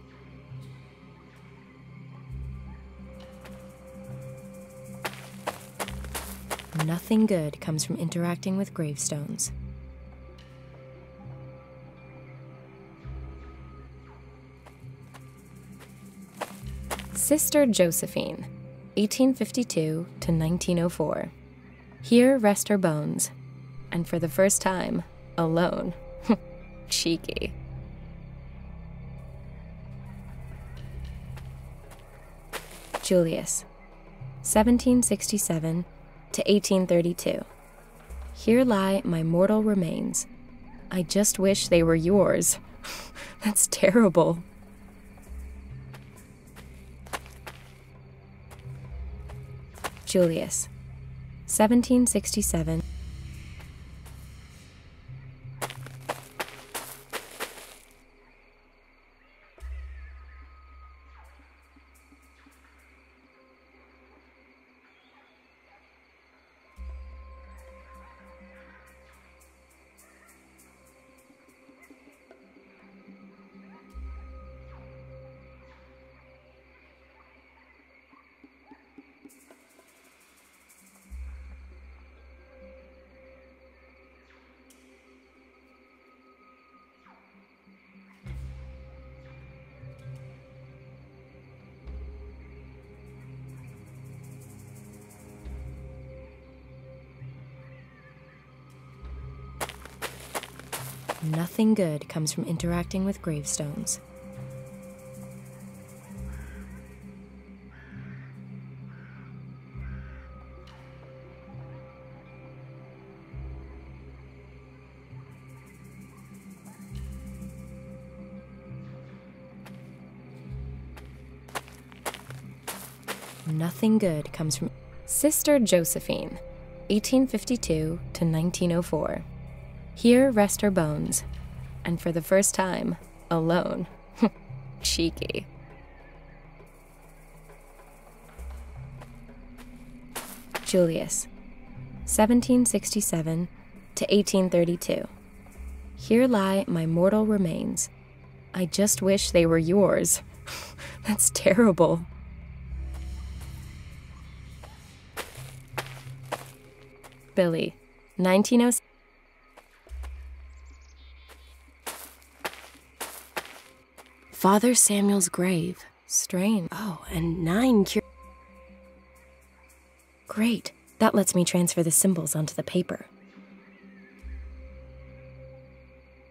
Nothing good comes from interacting with gravestones. Sister Josephine, 1852 to 1904. Here rest her bones, and for the first time, alone. Cheeky. Julius, 1767 to 1832. Here lie my mortal remains. I just wish they were yours. That's terrible. Julius, 1767. Nothing good comes from interacting with gravestones. Nothing good comes from Sister Josephine, 1852 to 1904. Here rest her bones, and for the first time, alone. Cheeky. Julius, 1767 to 1832. Here lie my mortal remains. I just wish they were yours. That's terrible. Billy, 1906. Father Samuel's grave. Strange. Oh, and 9 Great. That lets me transfer the symbols onto the paper.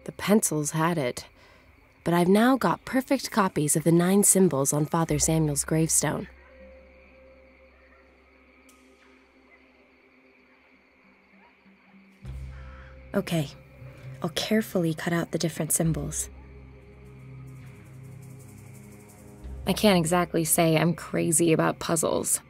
The pencils had it, but I've now got perfect copies of the 9 symbols on Father Samuel's gravestone. Okay, I'll carefully cut out the different symbols. I can't exactly say I'm crazy about puzzles.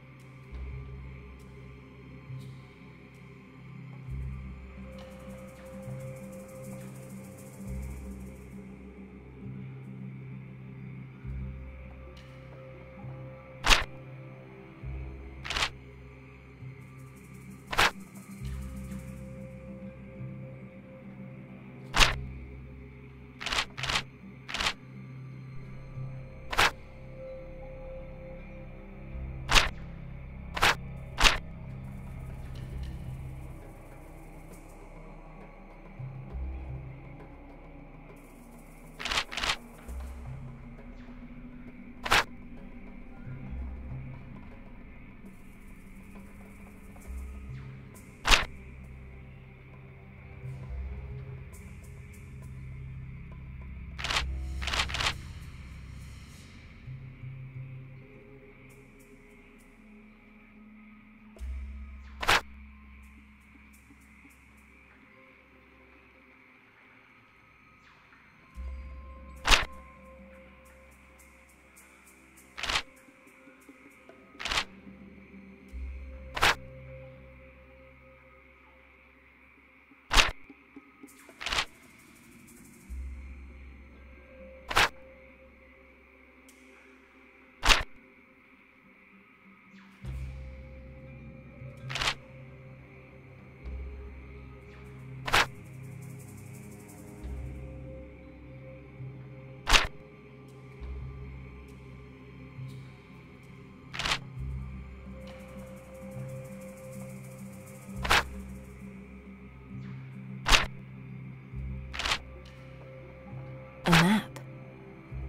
A map.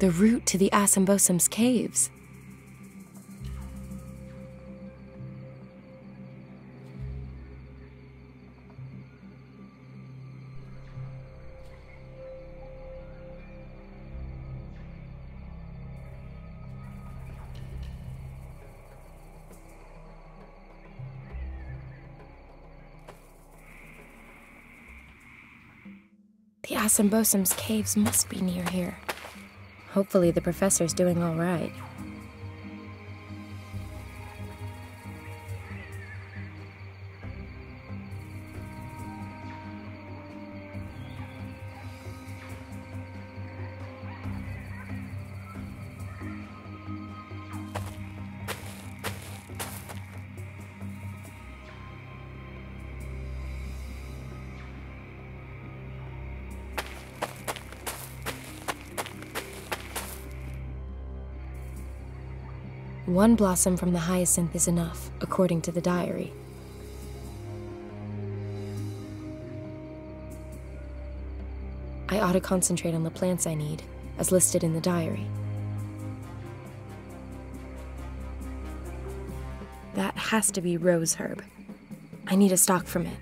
The route to the Assambosum's caves. The Assambosum's caves must be near here. Hopefully the professor's doing all right. One blossom from the hyacinth is enough, according to the diary. I ought to concentrate on the plants I need, as listed in the diary. That has to be rose herb. I need a stalk from it.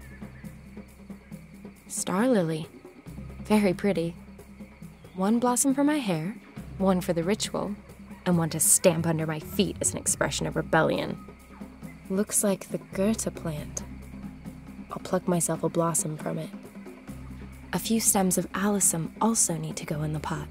Star lily. Very pretty. One blossom for my hair, one for the ritual, and one to stamp under my feet as an expression of rebellion. Looks like the Goethe plant. I'll pluck myself a blossom from it. A few stems of alyssum also need to go in the pot.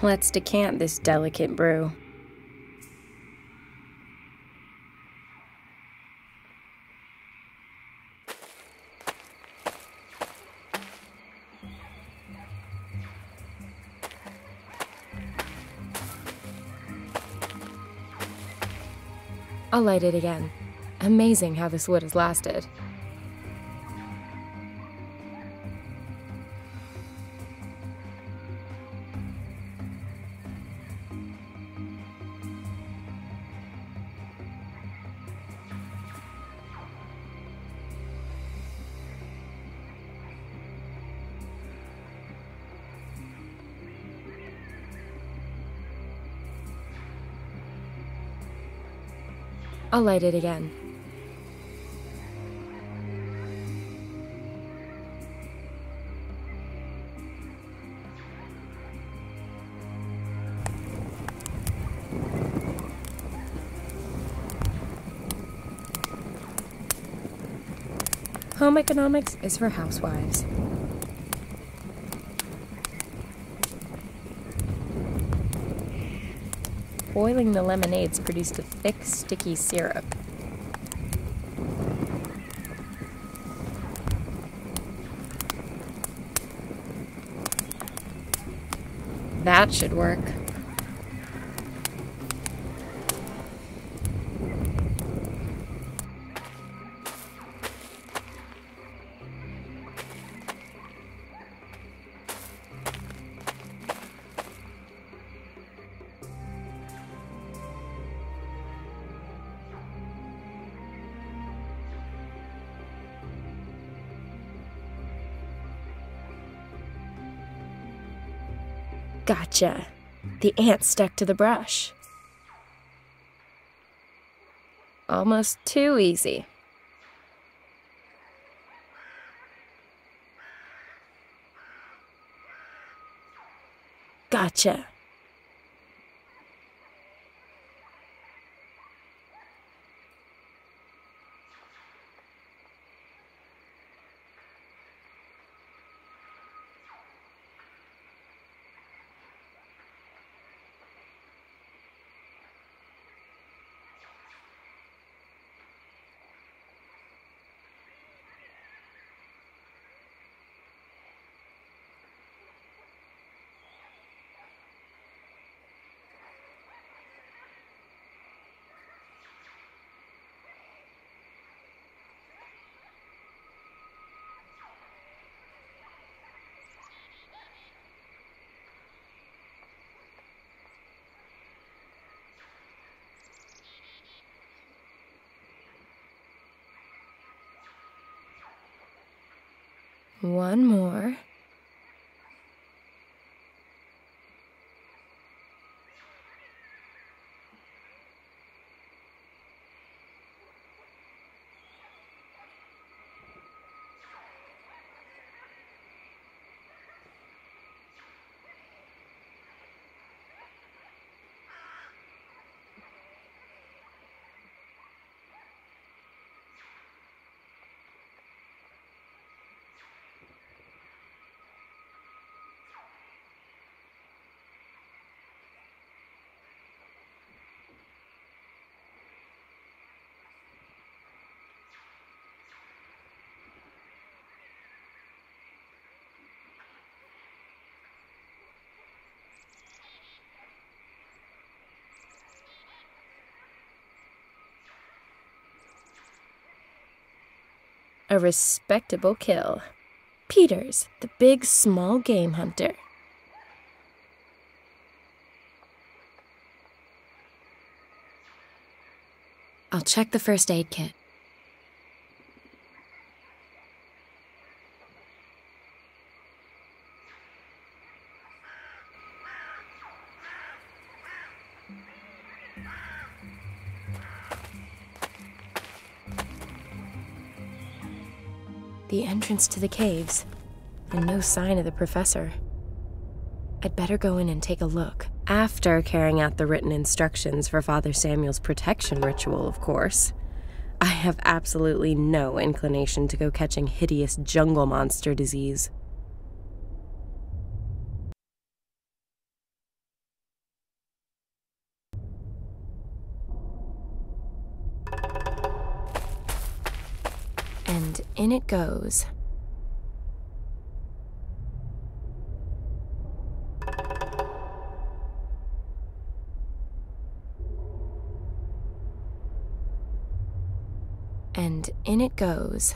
Let's decant this delicate brew. I'll light it again. Amazing how this wood has lasted. I'll light it again. Home economics is for housewives. Boiling the lemonades produced a thick, sticky syrup. That should work. Gotcha. The ant stuck to the brush. Almost too easy. Gotcha. One more. A respectable kill. Peters, the big small game hunter. I'll check the first aid kit. The entrance to the caves, and no sign of the professor. I'd better go in and take a look. After carrying out the written instructions for Father Samuel's protection ritual, of course. I have absolutely no inclination to go catching hideous jungle monster disease. And in it goes. in it goes.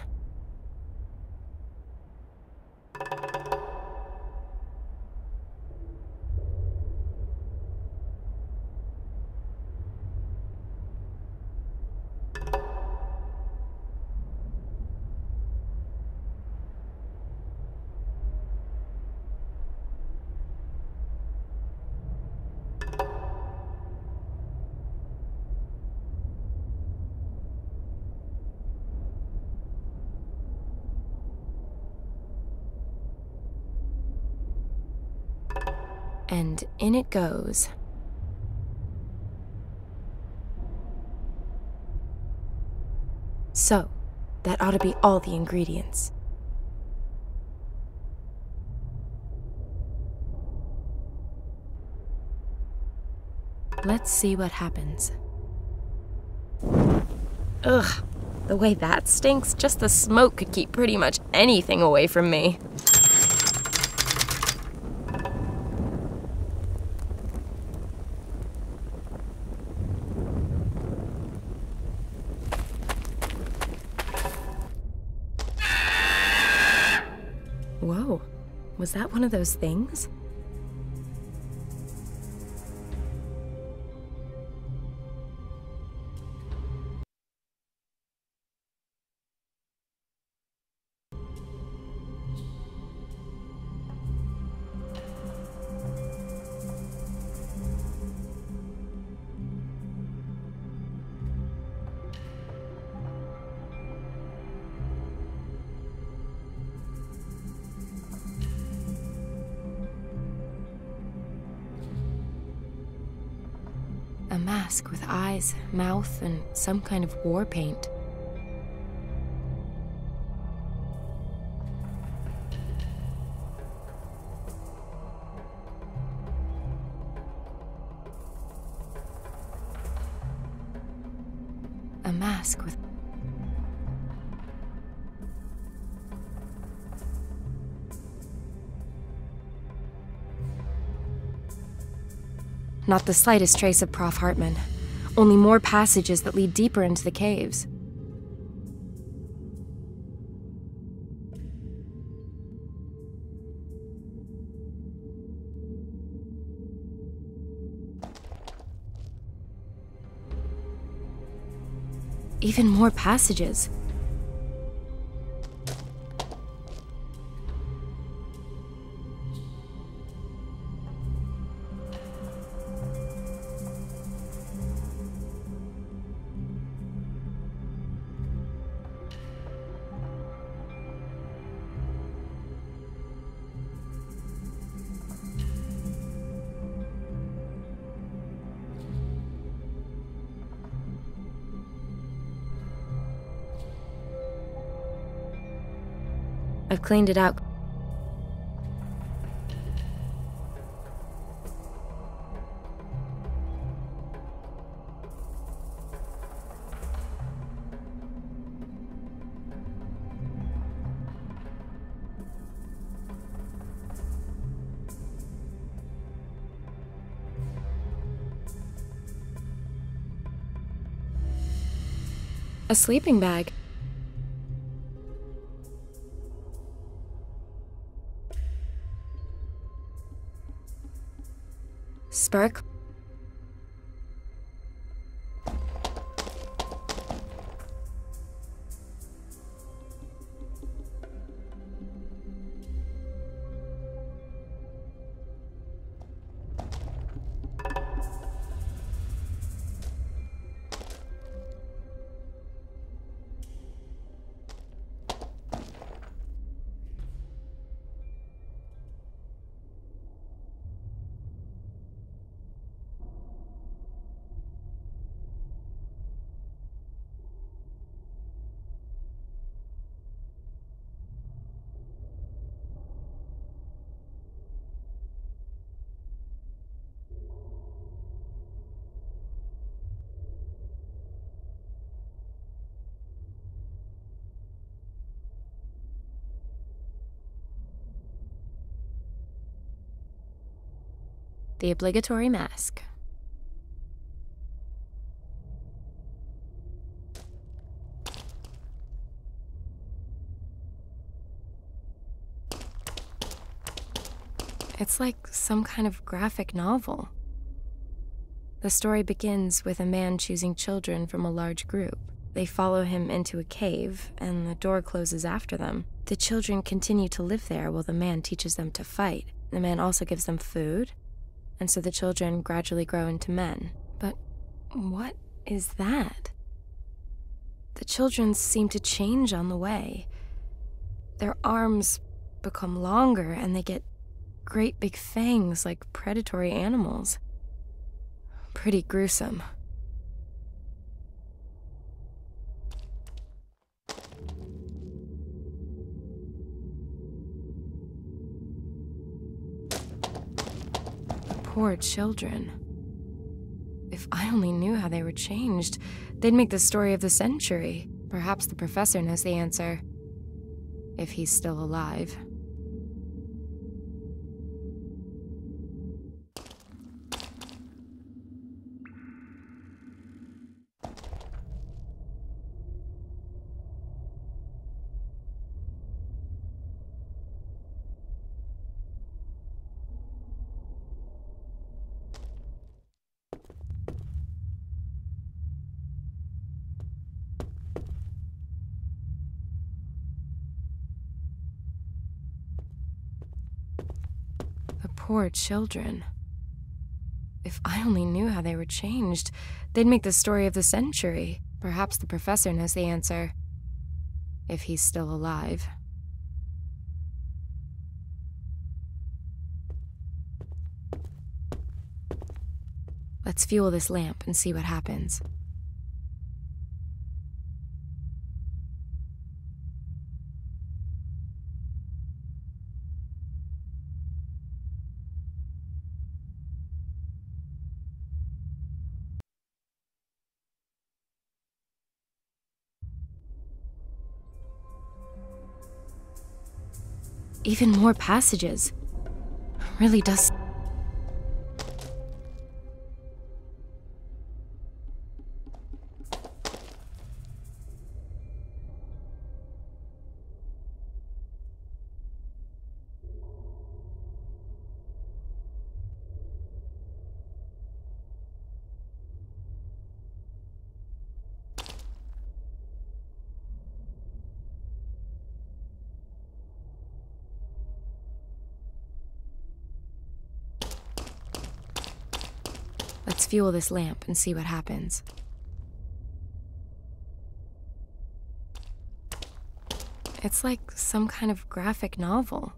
And in it goes. So, that ought to be all the ingredients. Let's see what happens. Ugh, the way that stinks, just the smoke could keep pretty much anything away from me. Whoa, was that one of those things? A mask with eyes, mouth, and some kind of war paint. A mask with... Not the slightest trace of Prof. Hartman. Only more passages that lead deeper into the caves. Even more passages. I've cleaned it out. A sleeping bag. Spark. The obligatory mask. It's like some kind of graphic novel. The story begins with a man choosing children from a large group. They follow him into a cave, and the door closes after them. The children continue to live there while the man teaches them to fight. The man also gives them food, and so the children gradually grow into men. But what is that? The children seem to change on the way. Their arms become longer, and they get great big fangs like predatory animals. Pretty gruesome. The poor children. If I only knew how they were changed, they'd make the story of the century. Perhaps the professor knows the answer. If he's still alive. The poor children. If I only knew how they were changed, they'd make the story of the century. Perhaps the professor knows the answer. If he's still alive. Let's fuel this lamp and see what happens. Even more passages. Really does. Let's fuel this lamp and see what happens. It's like some kind of graphic novel.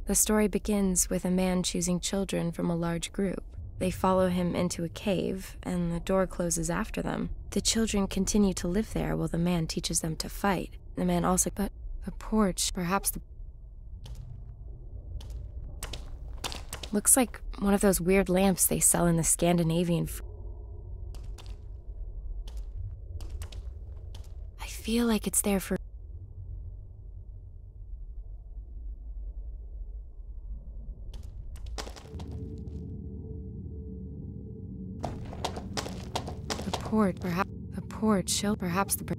The story begins with a man choosing children from a large group. They follow him into a cave, and the door closes after them. The children continue to live there while the man teaches them to fight. The man also... But the porch, perhaps the... Looks like one of those weird lamps they sell in the Scandinavian... I feel like it's there for... Perhaps the...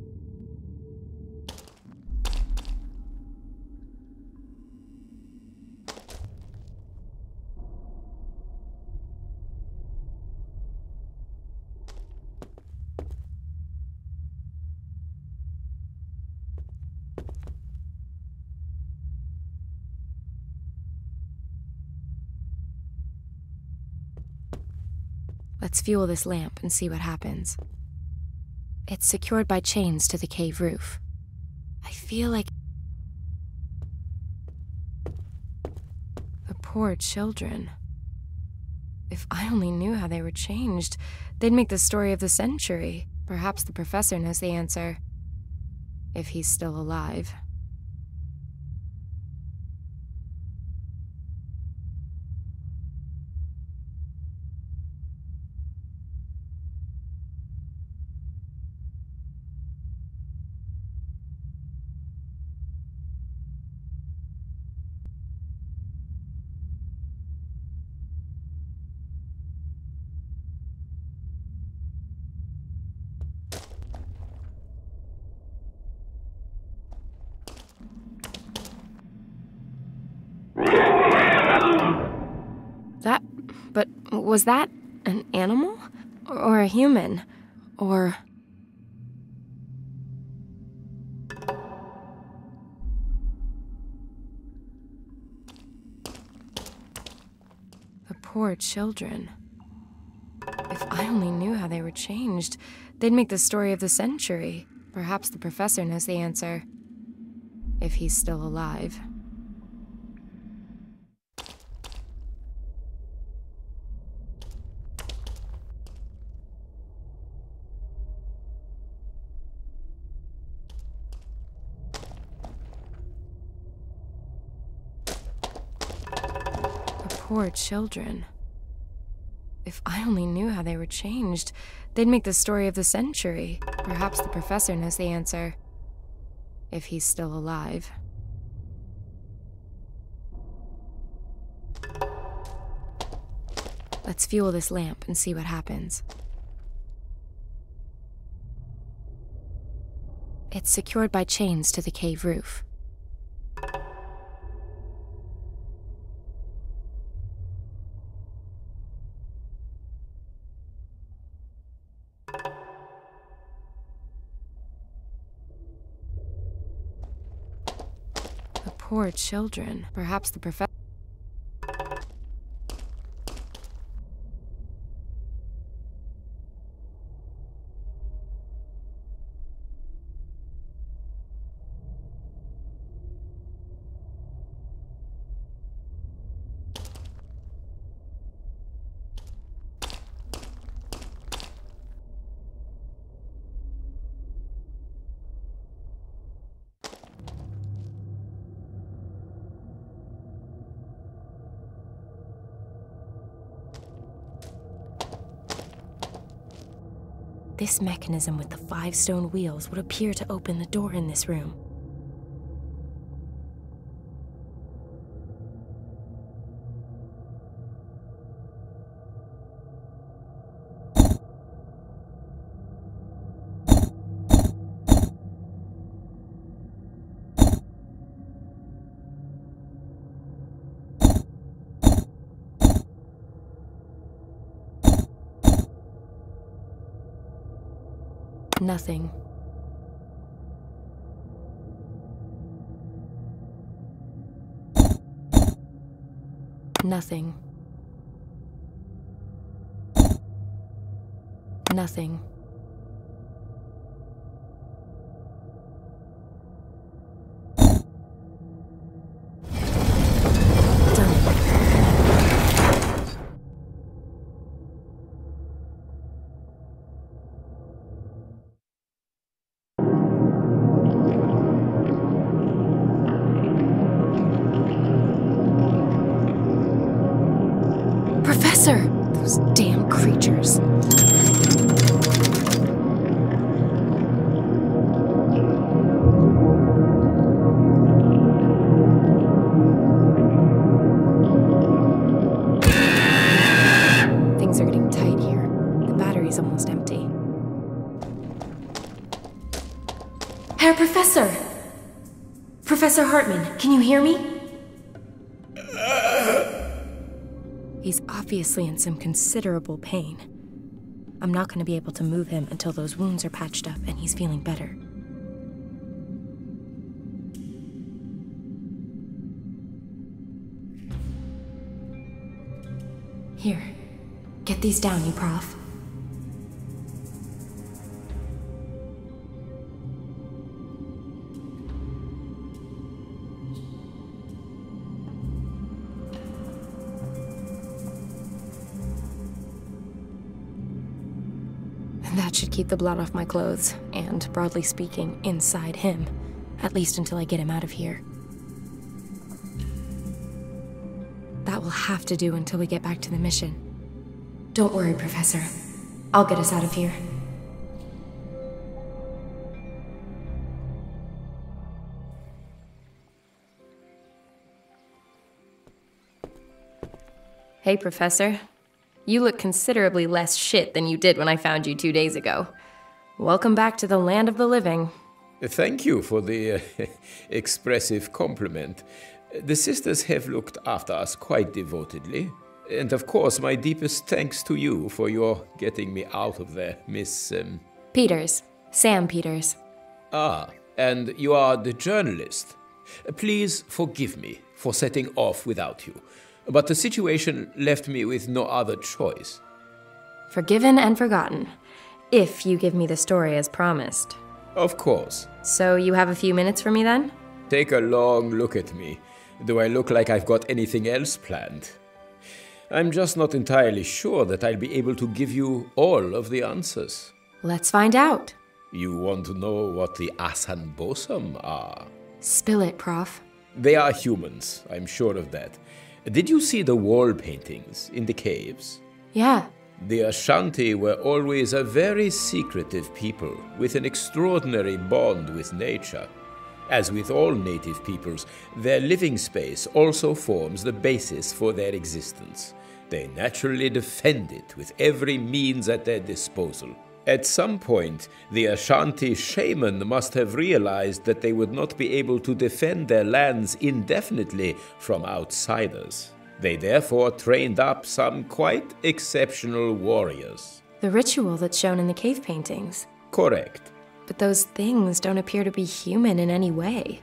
Let's fuel this lamp and see what happens. It's secured by chains to the cave roof. I feel like... The poor children. If I only knew how they were changed, they'd make the story of the century. Perhaps the professor knows the answer. If he's still alive. But was that an animal? Or a human? Or... The poor children. If I only knew how they were changed, they'd make the story of the century. Perhaps the professor knows the answer. If he's still alive. The poor children. If I only knew how they were changed, they'd make the story of the century. Perhaps the professor knows the answer. If he's still alive. Let's fuel this lamp and see what happens. It's secured by chains to the cave roof. Poor children. Perhaps the professor... This mechanism with the 5 stone wheels would appear to open the door in this room. Nothing. Nothing. Nothing. Professor! Those damn creatures. Things are getting tight here. The battery's almost empty. Herr Professor! Professor Hartman, can you hear me? He's obviously in some considerable pain. I'm not going to be able to move him until those wounds are patched up and he's feeling better. Here, get these down, you prof. That should keep the blood off my clothes, and, broadly speaking, inside him. At least until I get him out of here. That will have to do until we get back to the mission. Don't worry, Professor. I'll get us out of here. Hey, Professor. You look considerably less shit than you did when I found you 2 days ago. Welcome back to the land of the living. Thank you for the expressive compliment. The sisters have looked after us quite devotedly. And of course, my deepest thanks to you for your getting me out of there, Miss... Peters. Sam Peters. Ah, and you are the journalist. Please forgive me for setting off without you, but the situation left me with no other choice. Forgiven and forgotten. If you give me the story as promised. Of course. So you have a few minutes for me then? Take a long look at me. Do I look like I've got anything else planned? I'm just not entirely sure that I'll be able to give you all of the answers. Let's find out. You want to know what the Asan Bosam are? Spill it, Prof. They are humans, I'm sure of that. Did you see the wall paintings in the caves? Yeah. The Ashanti were always a very secretive people with an extraordinary bond with nature. As with all native peoples, their living space also forms the basis for their existence. They naturally defend it with every means at their disposal. At some point, the Ashanti shaman must have realized that they would not be able to defend their lands indefinitely from outsiders. They therefore trained up some quite exceptional warriors. The ritual that's shown in the cave paintings. Correct. But those things don't appear to be human in any way.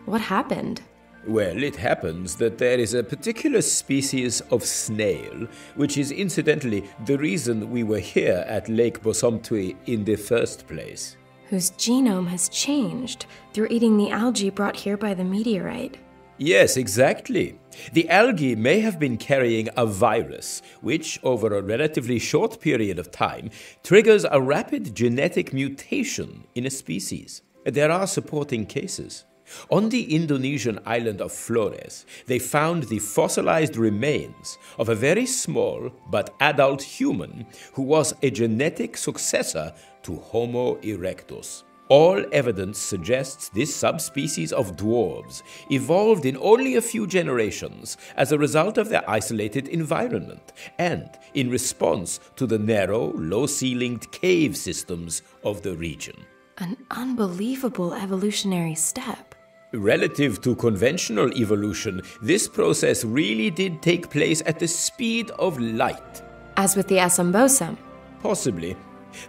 What happened? Well, it happens that there is a particular species of snail, which is incidentally the reason we were here at Lake Bosomtwi in the first place. Whose genome has changed through eating the algae brought here by the meteorite. Yes, exactly. The algae may have been carrying a virus, which, over a relatively short period of time, triggers a rapid genetic mutation in a species. There are supporting cases. On the Indonesian island of Flores, they found the fossilized remains of a very small but adult human who was a genetic successor to Homo erectus. All evidence suggests this subspecies of dwarves evolved in only a few generations as a result of their isolated environment and in response to the narrow, low-ceilinged cave systems of the region. An unbelievable evolutionary step. Relative to conventional evolution, this process really did take place at the speed of light. As with the Asambosam. Possibly.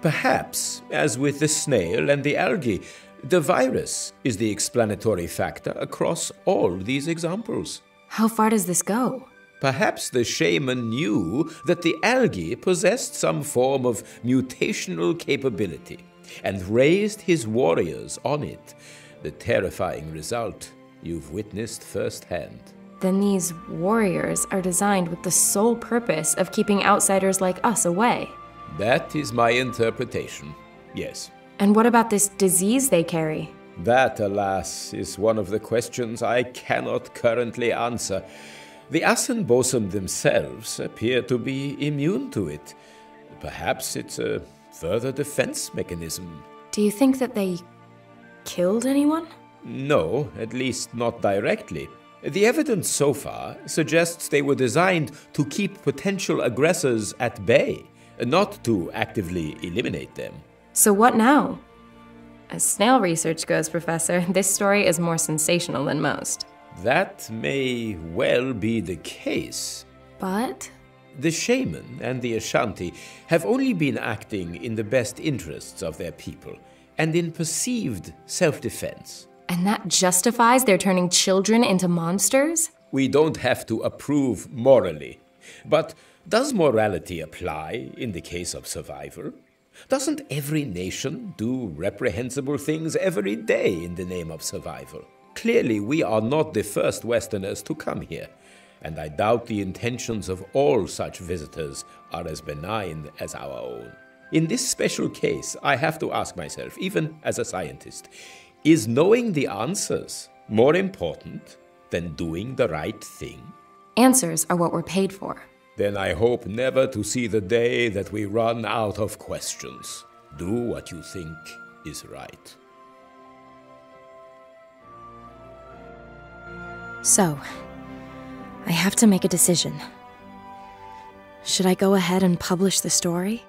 Perhaps, as with the snail and the algae, the virus is the explanatory factor across all these examples. How far does this go? Perhaps the shaman knew that the algae possessed some form of mutational capability and raised his warriors on it. The terrifying result you've witnessed firsthand. Then these warriors are designed with the sole purpose of keeping outsiders like us away. That is my interpretation, yes. And what about this disease they carry? That, alas, is one of the questions I cannot currently answer. The Asan Bosam themselves appear to be immune to it. Perhaps it's a further defense mechanism. Do you think that they killed anyone? No, at least not directly. The evidence so far suggests they were designed to keep potential aggressors at bay, not to actively eliminate them. So what now? As snail research goes, Professor, this story is more sensational than most. That may well be the case. But? The shaman and the Ashanti have only been acting in the best interests of their people and in perceived self-defense. And that justifies their turning children into monsters? We don't have to approve morally. But does morality apply in the case of survival? Doesn't every nation do reprehensible things every day in the name of survival? Clearly, we are not the first Westerners to come here, and I doubt the intentions of all such visitors are as benign as our own. In this special case, I have to ask myself, even as a scientist, is knowing the answers more important than doing the right thing? Answers are what we're paid for. Then I hope never to see the day that we run out of questions. Do what you think is right. So, I have to make a decision. Should I go ahead and publish the story?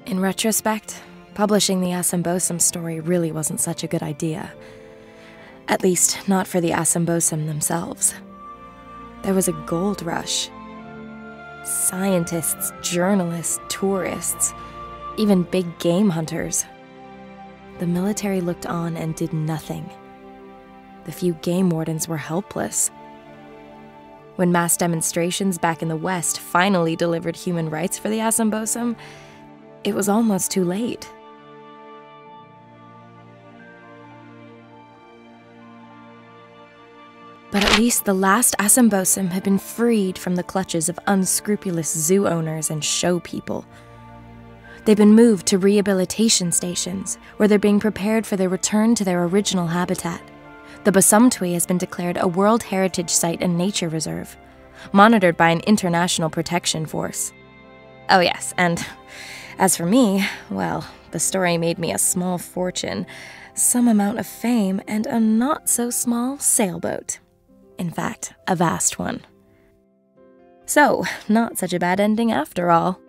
In retrospect, publishing the Assambosum story really wasn't such a good idea. At least, not for the Assambosum themselves. There was a gold rush. Scientists, journalists, tourists, even big game hunters. The military looked on and did nothing. The few game wardens were helpless. When mass demonstrations back in the West finally delivered human rights for the Assambosum, it was almost too late. But at least the last Assambosum had been freed from the clutches of unscrupulous zoo owners and show people. They've been moved to rehabilitation stations, where they're being prepared for their return to their original habitat. The Bosumtwi has been declared a World Heritage Site and Nature Reserve, monitored by an international protection force. Oh yes, and as for me, well, the story made me a small fortune, some amount of fame, and a not-so-small sailboat. In fact, a vast one. So, not such a bad ending after all.